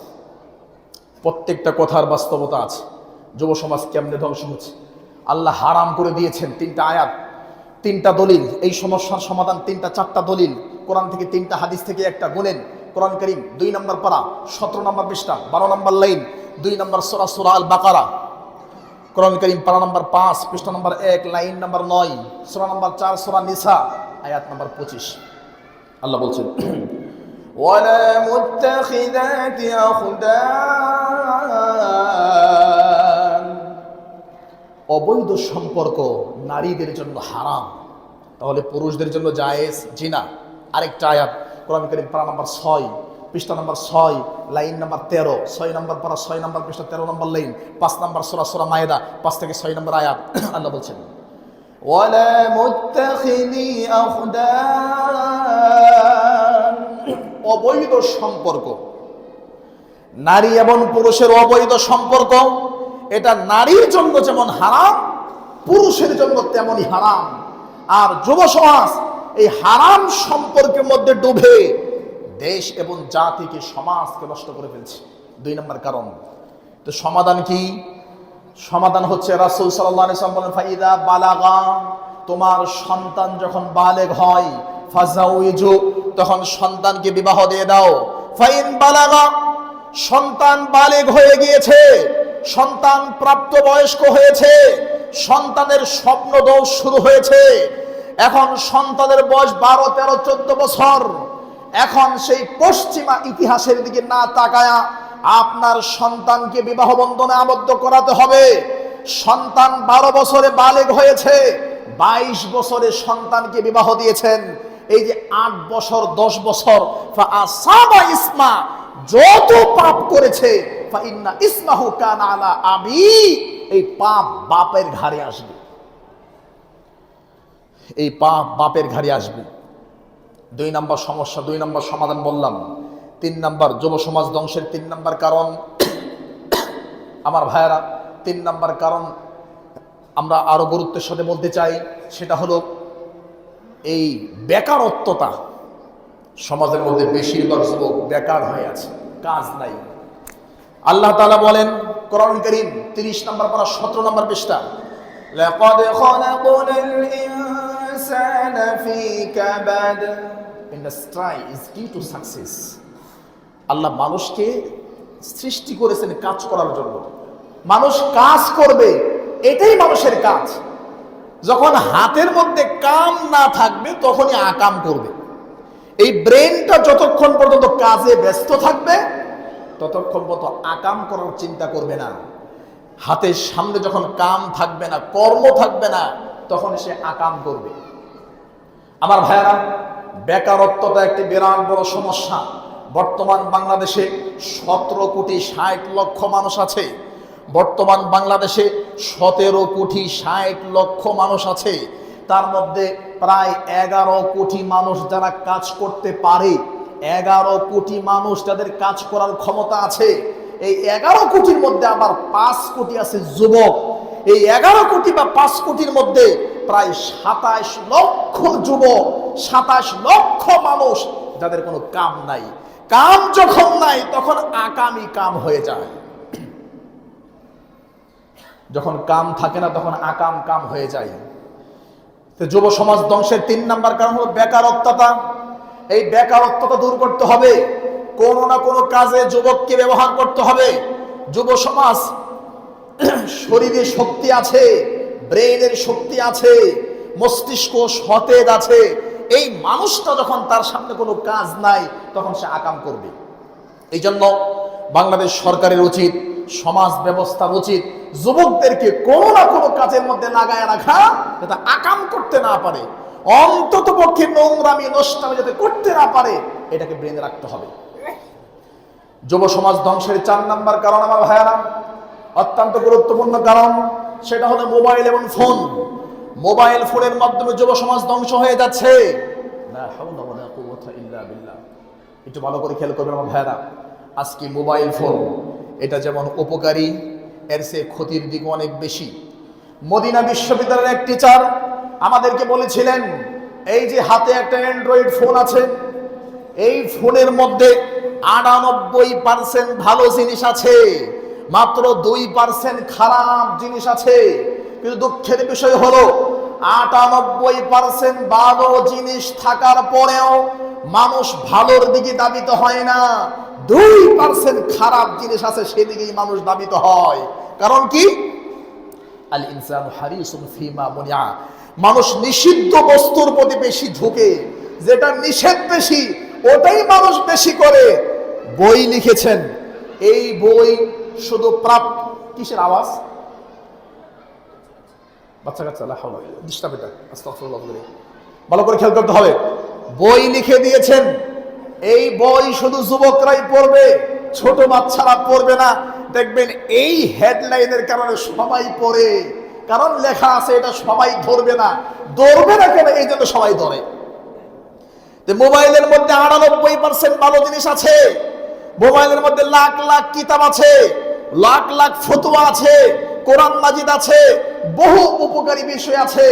প্রত্যেকটা কথার বাস্তবতা আছে। যুব সমাজ কেমনে ধ্বংস হচ্ছে? আল্লাহ হারাম করে দিয়েছেন 3টা আয়াত, 3টা দলিল। এই সমস্যার সমাধান 3টা 4টা দলিল, কোরআন থেকে 3টা, হাদিস থেকে 1টা। গুনেন, কোরআন কারীম 2 নম্বর পারা 17 নম্বর পৃষ্ঠা 12 নম্বর লাইন, 2 নম্বর সূরা, সূরা আল বাকারা, কোরআন কারীম পারা নম্বর 5 পৃষ্ঠা নম্বর 1 লাইন নম্বর 9, সূরা নম্বর 4 সূরা নিসা আয়াত নম্বর 25। আল্লাহ বলছেন, ওয়ালা মুত্তাখিযাতি আখদান, অবৈধ সম্পর্ক নারীদের জন্য হারাম, তাহলে পুরুষদের জন্য জায়েজ জিনা। আরেকটা আয়াত কোরআন কারীম পারা নম্বর 6 পৃষ্ঠা নম্বর 6 লাইন নম্বর 13, 6 নম্বর পারা 6 নম্বর পৃষ্ঠা 13 নম্বর লাইন, 5 নম্বর সূরা, সূরা মায়েদা 5 থেকে 6 নম্বর আয়াত। আল্লাহ বলছেন, ওয়ালা মুত্তাখিযি আখদান, অবৈধ সম্পর্ক, নারী এবং পুরুষের অবৈধ সম্পর্ক, এটা নারীর জন্য যেমন হারাম, পুরুষের জন্য তেমনই হারাম। আর যুব সমাজ এই হারাম সম্পর্কের মধ্যে ডুবে দেশ এবং জাতিকে, সমাজকে নষ্ট করে ফেলছে। 2 নম্বর কারণ। তো সমাধান কি? সমাধান হচ্ছে রাসূল সাল্লাল্লাহু আলাইহি ওয়াসাল্লাম বলেন, ফাইদা বালাগা, তোমার সন্তান যখন বালেগ হয়, ফাজাউইজু, তখন সন্তানকে বিবাহ দিয়ে দাও। ফাইন বালাগা, সন্তান বালেগ হয়ে গিয়েছে, সন্তান প্রাপ্তবয়স্ক হয়েছে, সন্তানের স্বপ্ন দোষ শুরু হয়েছে, এখন সন্তানের বয়স 12, 13, 14 বছর। এখন সেই পশ্চিমা ইতিহাসের দিকে না তাকায়া আপনার সন্তানকে বিবাহ বন্ধনে আবদ্ধ করাতে হবে। সন্তান 12 বছরে বালেগ হয়েছে, 22 বছরে সন্তানকে বিবাহ দিয়েছেন। এই যে 8 বছর 10 বছর, ফাআসাবা ইসমা, যত পাপ করেছে, ফাইন্না ইসমাহু কানা আলা আবি, এই পাপ বাপের ঘাড়ে আসবে, এই পাপ বাপের ঘাড়ে আসবে। 2 নম্বর সমস্যা, 2 নম্বর সমাধান বললাম। 3 নম্বর যুব সমাজ ধ্বংসের 3 নম্বর কারণ, আমার ভাইয়েরা, 3 নম্বর কারণ আমরা আরো গুরুত্বের সাথে বলতে চাই, সেটা হলো এই বেকারত্বতা সমাজের মধ্যে বেশিরভাগ যুবক বেকার হয়ে আছে, কাজ নাই। আল্লাহ তাআলা বলেন কোরআন কারীম 30 নম্বর পারা 17 নম্বর পৃষ্ঠা, লাকাদ খালাকনাল ইনসানা ফী কাবাদ। ইন্ডাস্ট্রি ইজ কি টু সাকসেস। আল্লাহ মানুষকে সৃষ্টি করেছেন কাজ করার জন্য। মানুষ কাজ করবে, এটাই মানুষের কাজ। যখন হাতের মধ্যে কাম না থাকবে তখনই আকাম করবে। এই ব্রেনটা যতক্ষণ পর্যন্ত কাজে ব্যস্ত থাকবে ততক্ষণ পর্যন্ত আকাম করার চিন্তা করবে না। হাতের সামনে যখন কাম থাকবে না, কর্ম থাকবে না, তখন সে আকাম করবে। আমার ভাইয়েরা, বেকারত্বটা একটি বিরাট বড় সমস্যা। বর্তমান বাংলাদেশে 17 কোটি 60 লক্ষ মানুষ আছে। বর্তমান বাংলাদেশে 17 কোটি 60 লক্ষ মানুষ আছে। তার মধ্যে প্রায় 11 কোটি মানুষ যারা কাজ করতে পারে, 11 কোটি মানুষ যাদের কাজ করার ক্ষমতা আছে। এই 11 কোটির মধ্যে আবার 5 কোটি আছে যুবক। এই 11 কোটি বা 5 কোটির মধ্যে প্রায় 27 লক্ষ যুবক, 27 লক্ষ মানুষ যাদের কোনো কাম নাই। কাম যখন নাই তখন আকামি কাম হয়ে যায়। যখন কাম থাকে না তখন আকাম কাম হয়ে যায়। তো যুব সমাজ ধ্বংসের 3 নাম্বার কারণ হলো বেকারত্বতা। এই বেকারত্বতা দূর করতে হবে। কোনো না কোনো কাজে যুবককে ব্যবহার করতে হবে। যুব সমাজ শরীরে শক্তি আছে, ব্রেনের শক্তি আছে, মস্তিষ্ক সতেজ আছে। এই মানুষটা যখন তার সামনে কোনো কাজ নাই তখন সে আকাম করবে। এই জন্য বাংলাদেশ সরকারের উচিত, সমাজ ব্যবস্থার উচিত যুবকদেরকে কোনো না কোনো কাজের মধ্যে লাগায় রাখা, যাতে আকাম করতে না পারে, অন্তত পক্ষে নোংরামি নষ্টামি যাতে করতে না পারে, এটাকে ব্রেনে রাখতে হবে। যুব সমাজ ধ্বংসের 4 নাম্বার কারণ আমার ভাইয়ারা, অত্যন্ত গুরুত্বপূর্ণ কারণ, সেটা হলো মোবাইল এবং ফোন। মোবাইল ফোনের মাধ্যমে যুব সমাজ ধ্বংস হয়ে যাচ্ছে। লা হাওলা ওয়ালা কুওয়াতা ইল্লা বিল্লাহ। একটু ভালো করে খেয়াল করবেন আমার ভাইয়ারা, আজকে মোবাইল ফোন এটা যেমন উপকারী, এর চেয়ে ক্ষতির দিক অনেক বেশি। মদিনা বিশ্ববিদ্যালয়ের এক টিচার আমাদেরকে বলেছিলেন, এই যে হাতে একটা অ্যান্ড্রয়েড ফোন আছে, এই ফোনের মধ্যে 98% ভালো জিনিস আছে, মাত্র 2% খারাপ জিনিস আছে। কিন্তু দুঃখের বিষয় হলো 98% ভালো জিনিস থাকার পরেও মানুষ ভালোর দিকে দাবিত হয় না। 2% খারাপ জিনিস আছে, সেদিকেই মানুষ দাবিত হয়। কারণ কি? আল ইনসানু হারিসুন ফিমা মুনিয়া। মানুষ নিষিদ্ধ বস্তুর প্রতি বেশি ঝুঁকে, যেটা নিষেধ বেশি ওটাই মানুষ বেশি করে। বই লিখেছেন, এই বই শুধু প্রাপ্ত কিসের আওয়াজ? বাচ্চা কাচ্চা ডিস্টার্ব, এটা আস্তাগফিরুল্লাহ। ভালো করে খেয়াল করতে হবে। বই লিখে দিয়েছেন, এই বই শুধু যুবকরাই পড়বে, ছোট বাচ্চারা পড়বে না। দেখবেন এই হেডলাইনের কারণে সবাই পড়ে, কারণ লেখা আছে এটা সবাই ধরবে না। ধরবে না কেন? এই জন্য সবাই ধরে। মোবাইলের মধ্যে 98% ভালো জিনিস আছে। মোবাইলের মধ্যে লাখ লাখ কিতাব আছে, লাখ লাখ ফতোয়া আছে, কোরআন মাজিদ আছে, বহু উপকারী বিষয় আছে।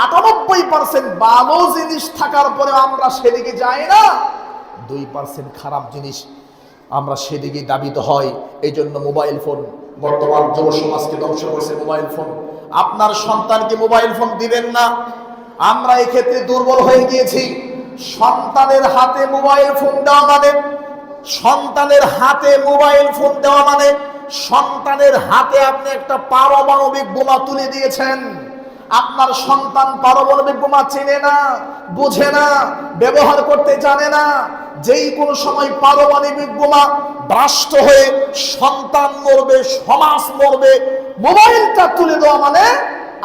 98% ভালো জিনিস থাকার পরে আমরা সেদিকে যাই না, 2% খারাপ জিনিস আমরা সেদিকে দাবিত হয়। এই জন্য মোবাইল ফোন বর্তমান যুব সমাজকে ধ্বংস করেছে মোবাইল ফোন। আপনার সন্তানকে মোবাইল ফোন দিবেন না। আমরা এই ক্ষেত্রে দুর্বল হয়ে গিয়েছি। সন্তানের হাতে মোবাইল ফোন দেওয়া মানে, সন্তানের হাতে মোবাইল ফোন দেওয়া মানে সন্তানের হাতে আপনি একটা পারমাণবিক বোমা তুলে দিয়েছেন। আপনার সন্তান পারমাণবিক বোমা চেনে না, বুঝে না, ব্যবহার করতে জানে না। যেই কোনো সময় পারমাণবিক বোমা ব্রাস্ট হয়ে সন্তান মরবে, সমাজ মরবে। মোবাইলটা তুলে দেওয়া মানে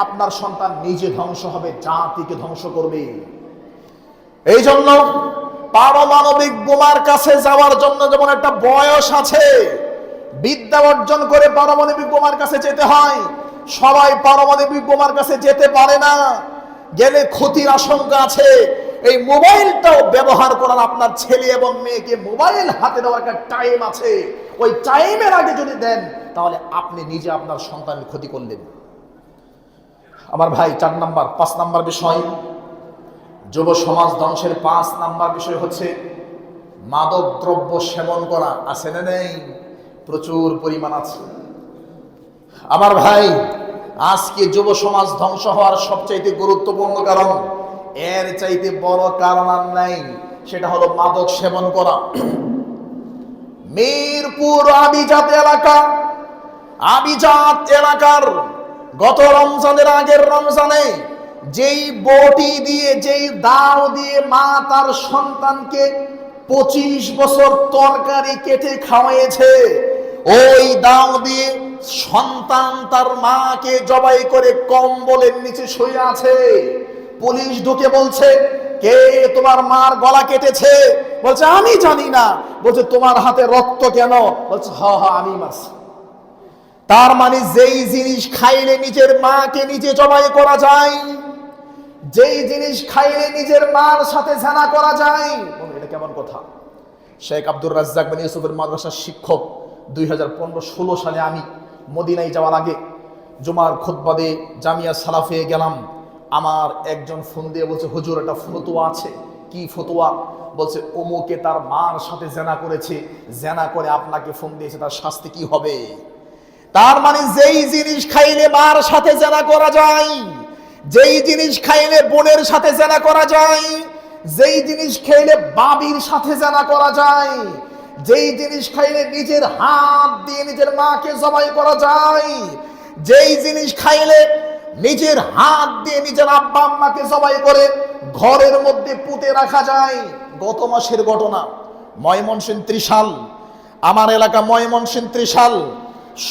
আপনার সন্তান নিজে ধ্বংস হবে, জাতিকে ধ্বংস করবে। এই জন্য পারমাণবিক বোমার কাছে যাওয়ার জন্য যেমন একটা বয়স আছে, বিদ্যা অর্জন করে পারমাণবিক বোমার কাছে যেতে হয়। সবাই পারমাণবিক বোমার কাছে যেতে পারে না, গেলে ক্ষতির আশঙ্কা আছে। এই মোবাইলটাও ব্যবহার করার আপনার ছেলে এবং মেয়েকে মোবাইল হাতে দেওয়ার একটা টাইম আছে। ওই টাইমের আগে যদি দেন তাহলে আপনি নিজে আপনার সন্তানের ক্ষতি করলেন। আমার ভাই 4 নাম্বার 5 নাম্বার বিষয়, যুব সমাজ ধ্বংসের 5 নাম্বার বিষয় হচ্ছে মাদক দ্রব্য সেবন করা। আছে না নেই? প্রচুর পরিমাণ আছে। আমার ভাই, আজকে যুব সমাজ ধ্বংস হওয়ার সবচাইতে গুরুত্বপূর্ণ কারণ, এর চাইতে বড় কারণ আর নাই, সেটা হলো মাদক সেবন করা। মিরপুর আবিজাত এলাকার গত রমজানের আগের রমজানে যেই বটি দিয়ে, যেই দাও দিয়ে মা তার সন্তানকে 25 বছর তরকারি কেটে খাওয়াইছে, ওই দাও দিয়ে সন্তান তার মাকে জবাই করে কম্বলের নিচে শুয়ে আছে। পুলিশ ঢুকে বলছে, কে তোমার মার গলা কেটেছে? বলছে আমি জানি না। বলছে তোমার হাতে রক্ত কেন? বলছে হ্যাঁ আমি মারছি। তার মানে যেই জিনিস খাইলে নিজের মাকে নিজে জবাই করা যায়, যেই জিনিস খাইলে নিজের মার সাথে জানা করা যায়, এটা কেমন কথা? শেখ আব্দুর রাজ্জাক বিন ইউসুফের মাদ্রাসার শিক্ষক। 2015-16 সালে আমি মদিনায় যাওয়ার আগে জুমার খুতবা দিয়ে জামিয়া সালাফে গেলাম। আমার একজন ফোন দিয়ে বলছে, হুজুর একটা ফতোয়া আছে। কি ফতোয়া? বলছে অমুকে তার মার সাথে জেনা করেছে, জেনা করে আপনাকে ফোন দিয়েছে, তার শাস্তি কি হবে? তার মানে যেই জিনিস খাইলে মার সাথে জেনা করা যায়, যেই জিনিস খাইলে বোনের সাথে জেনা করা যায়, যেই জিনিস খাইলে বাবির সাথে জেনা করা যায়, যেই জিনিস খাইলে নিজের হাত দিয়ে নিজের মাকে জবাই করা যায়, যেই জিনিস খাইলে নিজের হাত দিয়ে নিজের আব্বা আম্মাকে জবাই করে ঘরের মধ্যে পুঁতে রাখা যায়। গত মাসের ঘটনা, ময়মনসিংহ ত্রিশাল, আমার এলাকা ময়মনসিংহ ত্রিশাল।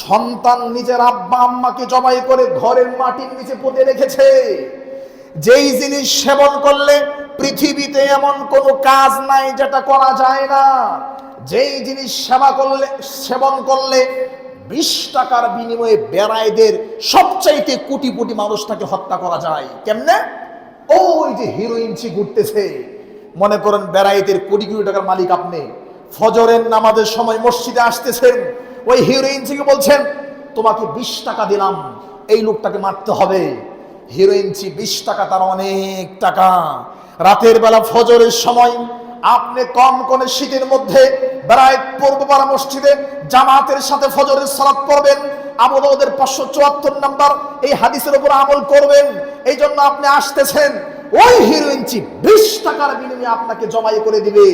সন্তান নিজের আব্বা আম্মাকে জবাই করে ঘরের মাটির নিচে পুঁতে রেখেছে। যেই জিনিস সেবন করলে পৃথিবীতে এমন কোনো কাজ নাই যেটা করা যায় না। যেই জিনিস সেবন করলে 20 টাকার বিনিময়ে বেড়াইদের সবচাইতে কোটি কোটি মানুষটাকে হত্যা করা যায়। কেমনে? ওই যে হিরোইনছি ঘুরতেছে, মনে করেন বেড়াইদের কোটি কোটি টাকার মালিক আপনি, ফজরের নামাজের সময় মসজিদে আসতেছেন, ওই হিরোইনছিকে বলছেন তোমাকে 20 টাকা দিলাম, এই লোকটাকে মারতে হবে। হিরোইনছি 20 টাকা তার অনেক টাকা। রাতের বেলা ফজরের সময় আপনি কম করে শীতের মধ্যে বেড়াইত পূর্বপাড়া মসজিদে জামাতের সাথে ফজরের সালাত পড়বেন। আবু দাউদের 574 নাম্বার এই হাদিসের উপর আমল করবেন। এই জন্য আপনি আসতেছেন, ওই হিরোইনছি 20 টাকার বিনিময়ে আপনাকে জবাই করে দিবে।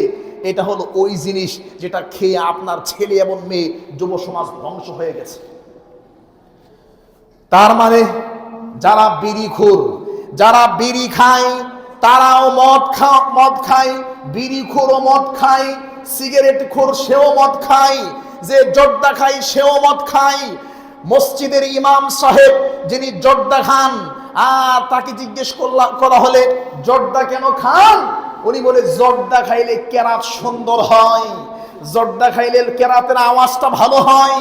এটা হলো ওই জিনিস যেটা খেয়ে আপনার ছেলে এবং মেয়ে যুব সমাজ ধ্বংস হয়ে গেছে। তার মানে যারা বিড়িখোর, যারা বিড়ি খায় তারাও মদ খায়, বিড়িখোরও মদ খায়, সিগারেট খোর সেও মদ খায়, যে জর্দা খায় সেও মদ খায়। মসজিদের ইমাম সাহেব যিনি জর্দা খান, আর তাকে জিজ্ঞেস করা হলে জর্দা কেন খান? উনি বলে জর্দা খাইলে কেরাত সুন্দর হয়, জর্দা খাইলে কেরাতের আওয়াজটা ভালো হয়,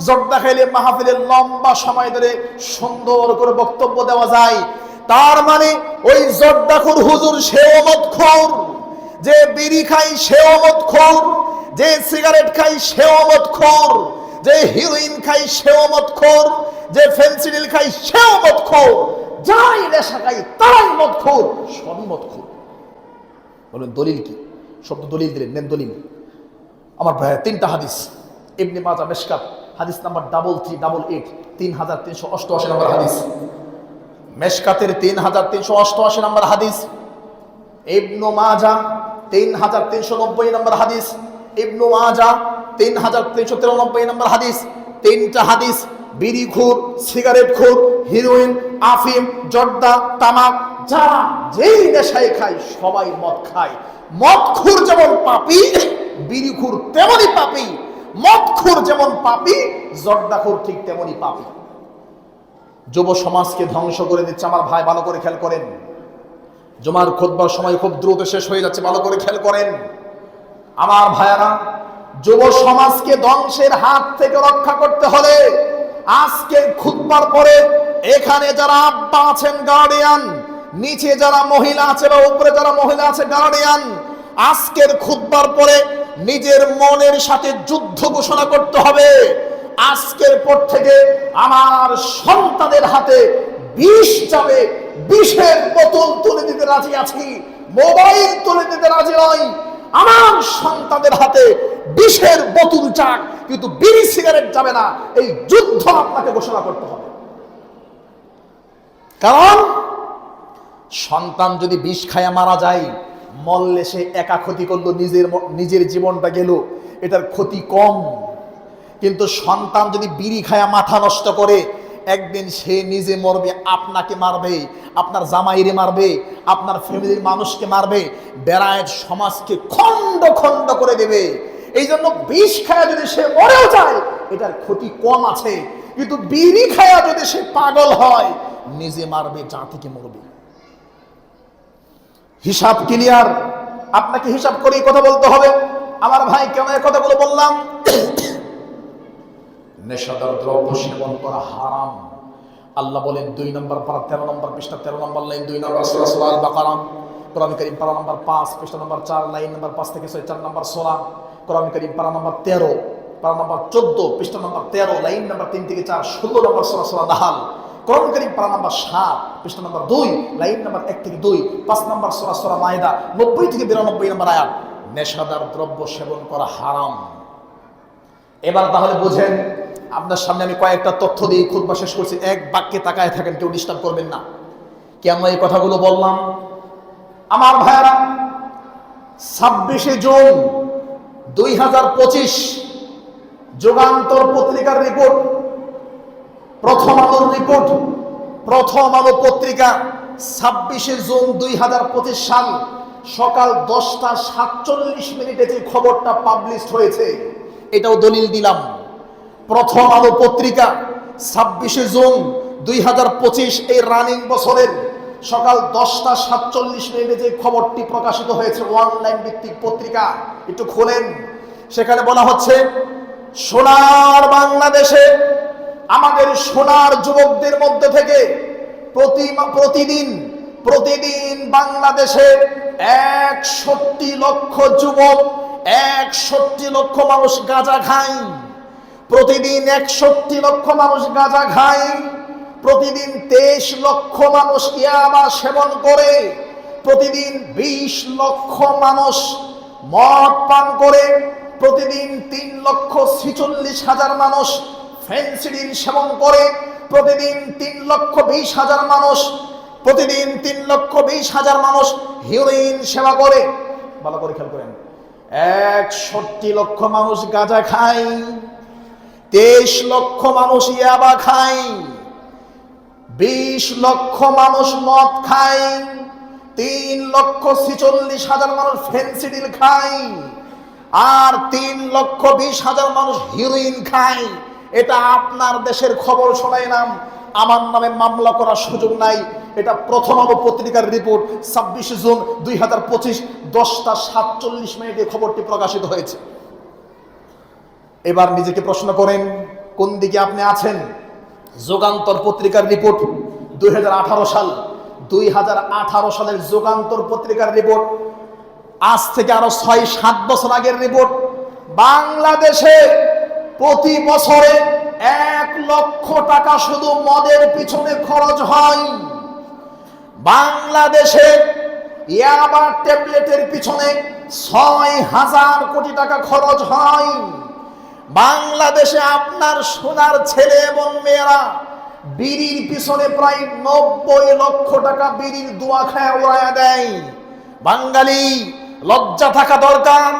জর্দা খাইলে মাহফিলের লম্বা সময় ধরে সুন্দর করে বক্তব্য দেওয়া যায়। তার মানে ওই জর্দাখোর হুজুর সেও মদখোর, যে বিড়ি খাই সেও মদখোর, যে সিগারেট খাই সেও মদখোর, যে হিরোইন খাই সেও মদখোর, যে ফেন্সিডিল খাই সেও মদখোর, যাই নেশা খাই তারাই মদখোর, সবই মদখোর। বলেন দলিল কি? শব্দ দলিল দিলেন, নেন দলিল। আমার ভাই 3টা হাদিস, ইবনে মাজাহ মিশকাত হাদিস নাম্বার 3388, 3388 নম্বর হাদিস, মিশকাতের 3388 নম্বর হাদিস, ইবনে মাজাহ 3390 নম্বর হাদিস, ইবনে মাজাহ 3393 নম্বর হাদিস। 3টা হাদিস বিড়িখোর, সিগারেটখোর, হিরোইন, আফিম, জর্দা, তামাক, যারা যেই নেশায় খায় সবাই মদ খায়। মদখোর যেমন পাপী, বিড়িখোর তেমনই পাপী। মদখোর যেমন পাপী, জর্দাখোর ঠিক তেমনই পাপী। যুব সমাজকে ধ্বংস করে দিচ্ছে। আমার ভাই ভালো করে খেয়াল করেন, জুমার খুতবার সময় খুব দ্রুত শেষ হয়ে যাচ্ছে, ভালো করে খেয়াল করেন আমার ভাইয়ারা। যুব সমাজকে ধ্বংসের হাত থেকে রক্ষা করতে হলে আজকে খুতবার পরে এখানে যারা আব্বা আছেন গার্ডিয়ান, নিচে যারা মহিলা আছে বা উপরে যারা মহিলা আছে গার্ডিয়ান, আজকের খুতবার পরে নিজের মনের সাথে যুদ্ধ ঘোষণা করতে হবে। আজকের পর থেকে আমার সন্তানের হাতে বিষ যাবে, বিষের বোতল তুলে দিতে রাজি আছি। মোবাইল তুলে দিতে রাজি নয়। আমার সন্তানদের হাতে বিষের বোতল চাক, কিন্তু বিড়ি সিগারেট যাবে না। এই যুদ্ধ আপনাকে ঘোষণা করতে হবে। কারণ সন্তান যদি বিষ খায়া মারা যায়, মরলে সে একা ক্ষতি করলো, নিজের জীবনটা গেল, এটার ক্ষতি কম। কিন্তু সন্তান যদি বিড়ি খায়া মাথা নষ্ট করে, একদিন সে নিজে মরবে, আপনাকে মারবে, আপনার জামাইরে মারবে, আপনার ফ্যামিলির মানুষকে মারবে, বেড়ায়ের সমাজকে খণ্ড খণ্ড করে দেবে। এই জন্য বিষ খায়া যদি সে মরেও যায়, এটার ক্ষতি কম আছে। কিন্তু বিড়ি খায়া যদি সে পাগল হয়, নিজে মারবে, জাতিকে মরবে। হিসাব ক্লিয়ার। আপনাকে হিসাব করেই কথা বলতে হবে। আমার ভাই, কেন এই কথাগুলো বললাম? নেশাদার দ্রব্য সেবন করা হারাম। আল্লাহ বলেন 2 নম্বর পারা 13 নম্বর পৃষ্ঠা 13 নম্বর লাইন 2 নম্বর সূরা সূরা আল বাকারা, কোরআন কারীম পারা নম্বর 5 পৃষ্ঠা নম্বর 4 লাইন নম্বর 5 থেকে 6, 4 নম্বর সূরা, কোরআন কারীম পারা নম্বর 13 পারা নম্বর 14 পৃষ্ঠা নম্বর 13 লাইন নম্বর 3 থেকে 4, 16 নম্বর সূরা সূরা নাহাল, কোরআন কারীম পারা নম্বর 7 পৃষ্ঠা নম্বর 2 লাইন নম্বর 1 থেকে 2, 5 নম্বর সূরা সূরা মায়েদা 90 থেকে 92 নম্বর আয়াত। নেশাদার দ্রব্য সেবন করা হারাম। এবার তাহলে বুঝেন, আপনার সামনে আমি কয়েকটা তথ্য দিয়ে খুতবা শেষ করছি। এক বাক্যে তাকায় থাকেন, কেউ ডিস্টার্ব করবেন না। কেন এই কথাগুলো বললাম? আমার ভাইরা, 26শে জুন 2025 যুগান্তর পত্রিকার রিপোর্ট, প্রথম আলোর রিপোর্ট, প্রথম আলো পত্রিকা 26শে জুন 2025 সাল সকাল 10:47 যে খবরটা পাবলিশ হয়েছে, এটাও দলিল দিলাম। প্রথম আলো পত্রিকা 26শে জুন 2025 এই রানিং বছরের সকাল 10:47 যে খবরটি প্রকাশিত হয়েছে, অনলাইন ভিত্তিক পত্রিকা, একটু খোলেন। সেখানে বলা হচ্ছে, সোনার বাংলাদেশে আমাদের সোনার যুবকদের মধ্যে থেকে প্রতিদিন বাংলাদেশে 61 লক্ষ যুবক, 61 লক্ষ মানুষ গাঁজা খায়। প্রতিদিন 61 লক্ষ মানুষ গাঁজা খায়। প্রতিদিন 23 লক্ষ মানুষ ইয়াবা সেবন করে। প্রতিদিন 20 লক্ষ মানুষ মদ পান করে। প্রতিদিন 3,46,000 মানুষ ফেনসিডিল সেবন করে। প্রতিদিন 3,20,000 মানুষ, প্রতিদিন 3,20,000 মানুষ হিরোইন সেবা করে। ভালো করে খেয়াল করেন, 61 লক্ষ মানুষ গাঁজা খায়, 23 লক্ষ মানুষ ইয়াবা খায়, 20 লক্ষ মানুষ মদ খায়, 3,46,000 মানুষ ফেনসিডিল খায়, আর 3,20,000 মানুষ হিরোইন খায়। এটা আপনার দেশের খবর শোনাইলাম, আমার নামে মামলা করার সুযোগ নাই। এটা প্রথম আলো পত্রিকার রিপোর্ট, 26শে জুন 2025 10:47 খবরটি প্রকাশিত হয়েছে। এবার নিজেকে প্রশ্ন করেন, কোন দিকে আপনি আছেন? যুগান্তর পত্রিকার রিপোর্ট 2018 সাল, 2018 সালের যুগান্তর পত্রিকার রিপোর্ট, আজ থেকে আরো 6-7 বছর আগের রিপোর্ট। বাংলাদেশে প্রতি বছরে 1 লক্ষ টাকা শুধু মদের পিছনে খরচ হয়। বাংলাদেশে ইয়াবা ট্যাবলেটের পিছনে 6,000 কোটি টাকা খরচ হয়। বাংলাদেশে আপনার সোনার ছেলে এবং মেয়েরা বিড়ির পিছনে প্রায় 90 লক্ষ টাকা বিড়ির দোয়া খায় উড়াইয়া দেয়। বাঙালি লজ্জা থাকা দরকার,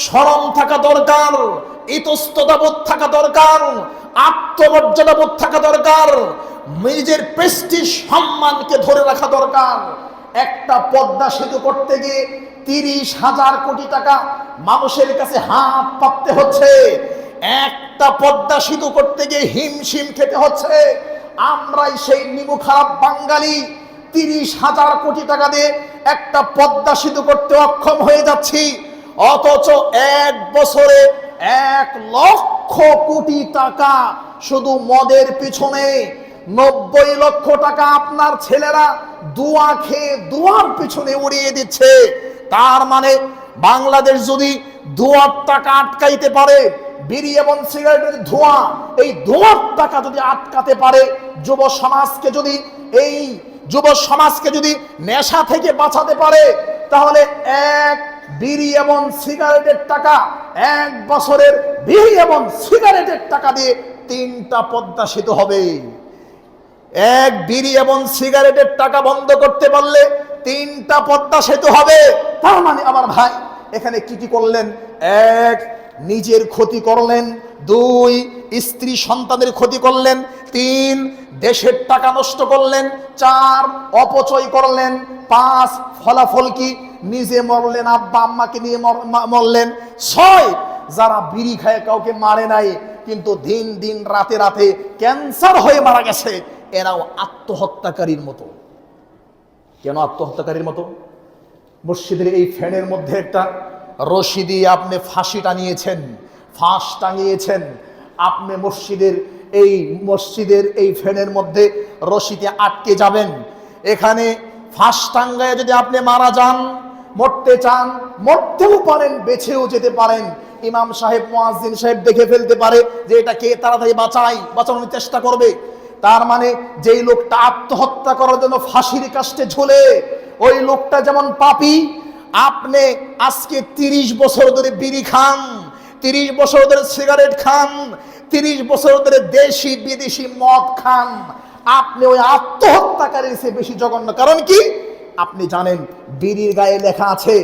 শরম থাকা দরকার, ইতস্ততাবোধ থাকা দরকার, আত্মমর্যাদাবোধ থাকা দরকার, নিজের প্রেস্টিজ সম্মানকে ধরে রাখা দরকার। একটা পদ্মা সেতু করতে গিয়ে 30,000 কোটি টাকা মানুষের কাছে হাত পাততে হচ্ছে। একটা পদ্মা সেতু করতে গিয়ে হিমশিম খেতে হচ্ছে। আমরাই সেই নিমু খারাপ বাঙালি 30,000 কোটি টাকা দিয়ে একটা পদ্মা সেতু করতে অক্ষম হয়ে যাচ্ছি, অথচ 1 বছরে 1 লক্ষ কোটি টাকা শুধু মদের পিছনে, 90 লক্ষ টাকা আপনার ছেলেরা দুয়া খেয়ে দুয়ার পিছনে উড়িয়ে দিচ্ছে। তার মানে বাংলাদেশ যদি দুয়ার টাকা আটকাইতে পারে, বিড়ি এবং সিগারেটের ধোঁয়া, এই ধোঁয়ার টাকা যদি আটকাতে পারে, যুব সমাজকে যদি নেশা থেকে বাঁচাতে পারে, তাহলে এক বিড়ি এবং সিগারেটের টাকা, 1 বছরের বিড়ি এবং সিগারেটের টাকা দিয়ে 3টা পদ্মা সেতু হবে। এক বিড়ি এবং সিগারেটের টাকা বন্ধ করতে পারলে 3টা পদ্মা সেতু হবে। তার মানে আমার ভাই এখানে কি কি করলেন? 1, নিজের ক্ষতি করলেন। 2, স্ত্রী সন্তানের ক্ষতি করলেন। 3, দেশের টাকা নষ্ট করলেন। 4, অপচয় করলেন। 5, ফলাফল কি? নিজে মরলেন, আব্বা আম্মাকে নিয়ে মরলেন। 6, যারা বিড়ি খায় কাউকে মারে নাই, কিন্তু দিন দিন রাতে রাতে ক্যান্সার হয়ে মারা গেছে, এরাও আত্মহত্যাকারীর মতো। কেন আত্মহত্যাকারীর মতো? মসজিদের এই ফ্যানের মধ্যে একটা রশি দিয়ে আপনি ফাঁসি টানিয়েছেন, ফাঁস টাঙিয়েছেন। আপনি মসজিদের এই ফ্যানের মধ্যে রশিতে আটকে যাবেন। এখানে ফাঁস টাঙ্গায় যদি আপনি মারা যান, মরতে চান, মরতেও পারেন, বেঁচেও যেতে পারেন। ইমাম সাহেব, মুয়াজ্জিন সাহেব দেখে ফেলতে পারে যে এটা কে, তাড়াতাড়ি বাঁচানোর চেষ্টা করবে। তার মানে যেই লোকটা আত্মহত্যা করার জন্য ফাঁসির কাস্টে ঝুলে, ওই লোকটা যেমন পাপী। আপনি আজকে 30 বছর ধরে বিড়ি খান, 30 বছর ধরে সিগারেট খান, 30 বছর ধরে দেশি বিদেশি মদ খান, আপনি ওই আত্মহত্যাকারীর চেয়ে বেশি জঘন্য। কারণ কি? আপনি জানেন বিড়ির গায়ে লেখা আছে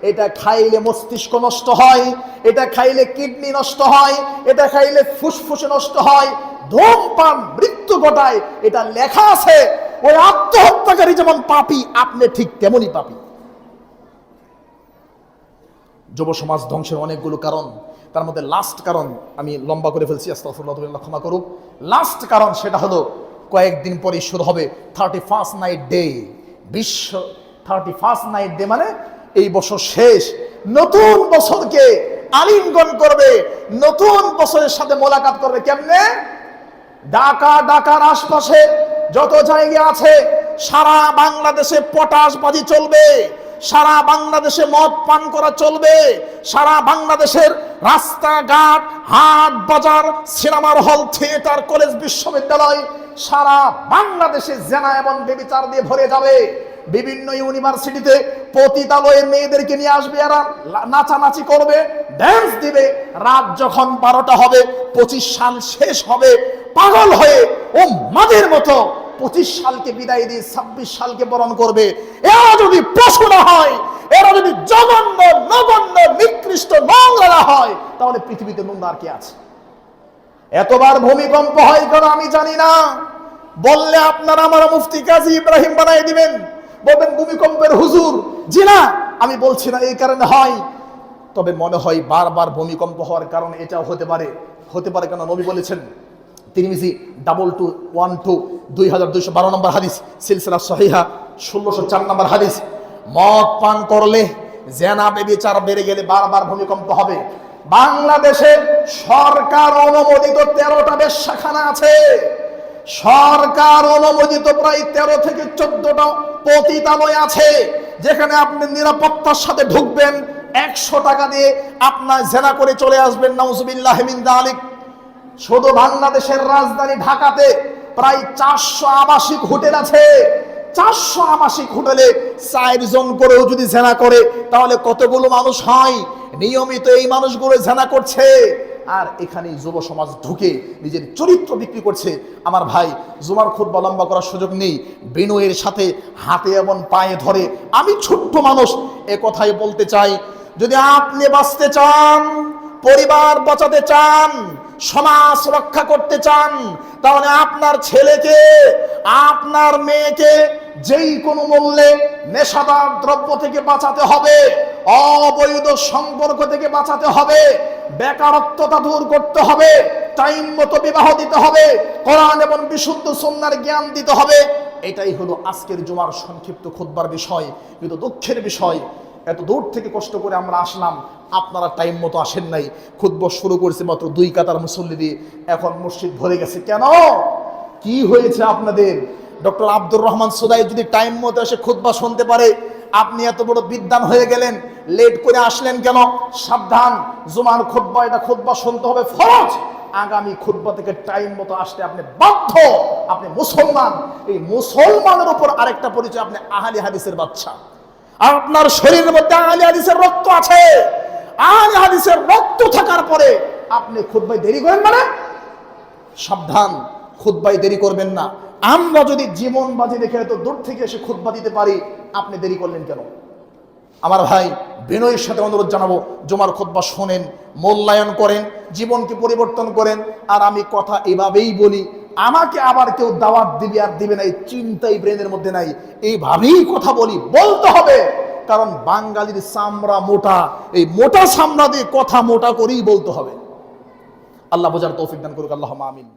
এটা খাইলে মস্তিষ্ক নষ্ট হয়, এটা খাইলে কিডনি নষ্ট হয়, এটা খাইলে ফুসফুসে নষ্ট হয়, ধূমপান মৃত্যু ঘটায়, এটা লেখা আছে। ওই আত্মহত্যাকারী যেমন পাপী, আপনি ঠিক তেমনই পাপী। যুব সমাজ ধ্বংসের অনেকগুলো কারণ, তার মধ্যে লাস্ট কারণ, আমি লম্বা করে ফেলছি, আস্তাগফিরুল্লাহ, ক্ষমা করুক। লাস্ট কারণ সেটা হলো কয়েকদিন পরে শুরু হবে 31st নাইট ডে। বিশ্ব 31st নাইট ডে মানে এই বছর শেষ, নতুন বছরকে আলিঙ্গন করবে, নতুন বছরের সাথে মোলাকাত করবে। কেমনে? ঢাকার আশপাশে যত জায়গা আছে সারা বাংলাদেশে পটাশবাজি চলবে, সারা বাংলাদেশে মদ পান করা চলবে, সারা বাংলাদেশের রাস্তাঘাট, হাট বাজার, সিনেমার হল, থিয়েটার, কলেজ, বিশ্ববিদ্যালয়, সারা বাংলাদেশে জেনা এবং ব্যভিচার দিয়ে ভরে যাবে। বিভিন্ন ইউনিভার্সিটিতে পতিতালয়ের মেয়েদেরকে নিয়ে আসবে, এরা নাচানাচি করবে, ড্যান্স দিবে। রাত যখন 12টা হবে, 25 সাল শেষ হবে, পাগল হয়ে ও মাদের মতো 25 সালকে বিদায় দিয়ে 26 সালকে বরণ করবে। এরা যদি পশু না হয়, এরা যদি জঘন্য, নগণ্য, নিকৃষ্ট, নোংরা না হয়, তাহলে পৃথিবীতে নোংরা আর কি আছে? এতবার ভূমিকম্প হয় কেন আমি জানি না। বললে আপনারা আমার মুফতি কাজী ইব্রাহিম বানাই দিবেন, বলবেন ভূমিকম্পের হুজুর। জি না, আমি বলছি না এই কারণে হয়, তবে মনে হয় বারবার ভূমিকম্প হওয়ার কারণ এটাও হতে পারে কেন? নবী বলেছেন, তিরমিজি 2212 2212 নম্বর হাদিস, সিলসিলা সহিহা 1604 নম্বর হাদিস, মদ পান করলে, জেনা ব্যভিচার বেড়ে গেলে বারবার ভূমিকম্প হবে। বাংলাদেশে সরকার অনুমোদিত 13টা বেশ্যাখানা আছে, সরকার অনুমোদিত প্রায় 13 থেকে 14টা পতিতালয় আছে, যেখানে আপনি নিরাপত্তার সাথে ঢুকবেন, 100 টাকা দিয়ে আপনার জেনা করে চলে আসবেন। নাউজুবিল্লাহি মিন যালিক। শুধু বাংলাদেশের রাজধানী ঢাকাতে প্রায় 400 আবাসিক হোটেল আছে। 400 আবাসিক হোটেলে 4 জন করেও যদি জেনা করে, তাহলে কতগুলো মানুষ হয়? নিয়মিত এই মানুষগুলো জেনা করছে, আর এখানে যুব সমাজ ঢুকে নিজের চরিত্র বিক্রি করছে। আমার ভাই, জুমার খুতবা লম্বা করার সুযোগ নেই, বিনয়ের সাথে হাতে এবং পায়ে ধরে আমি ছোট্ট মানুষ এ কথাই বলতে চাই, যদি আপনি বাঁচতে চান, পরিবার বাঁচাতে চান, সমাজ রক্ষা করতে চান, তাহলে আপনার ছেলেকে, আপনার মেয়েকে যেই কোনো মূল্যে নেশাদার দ্রব্য থেকে বাঁচাতে হবে, অবৈধ সম্পর্ক থেকে বাঁচাতে হবে, বেকারত্বতা দূর করতে হবে, টাইম মতো বিবাহ দিতে হবে, কোরআন এবং বিশুদ্ধ সুন্নাহর জ্ঞান দিতে হবে। এটাই হলো আজকের জুমার সংক্ষিপ্ত খুতবার বিষয়। কিন্তু দুঃখের বিষয়, এত দূর থেকে কষ্ট করে আমরা আসলাম, আপনারা টাইম মতো আসেন নাই। খুতবা শুরু করেছে মাত্র 2 কাতার মুসল্লি দিয়ে, এখন মসজিদ ভরে গেছে। কেন? কি হয়েছে আপনাদের? ডক্টর আব্দুর রহমান সুদাই যদি টাইম মতো এসে খুতবা শুনতে পারে, আপনি এত বড় বিদ্বান হয়ে গেলেন, লেট করে আসলেন কেন? সাবধান, জুমার খুতবা, এটা খুতবা শুনতে হবে ফরজ। আগামী খুতবা থেকে টাইম মতো আসতে আপনি বাধ্য। আপনি মুসলমান, এই মুসলমানের উপর আরেকটা পরিচয়, আপনি আহলে হাদিসের বাচ্চা। আপনার শরীরের মধ্যে আহলে হাদিসের রক্ত আছে, আহলে হাদিসের রক্ত থাকার পরে আপনি খুতবায় দেরি করেন মানে সাবধান, খুতবায় দেরি করবেন না। আমরা যদি জীবন বাজি রেখে তো দূর থেকে এসে খুতবা দিতে পারি, আপনি দেরি করলেন কেন? আমার ভাই, বিনয়ের সাথে অনুরোধ জানাবো, জুমার খুতবা শোনেন, মূল্যায়ন করেন, জীবনকে পরিবর্তন করেন। আর আমি কথা এভাবেই বলি, আমাকে আবার কেউ দাওয়াত দিবে আর দিবে না এই চিন্তাই ব্রেনের মধ্যে নাই, এইভাবেই কথা বলি, বলতে হবে। কারণ বাঙালির চামড়া মোটা, এই মোটা চামড়া দিয়ে কথা মোটা করেই বলতে হবে। আল্লাহ বোঝার তৌফিক দান করুক, আল্লাহুম্মা আমিন।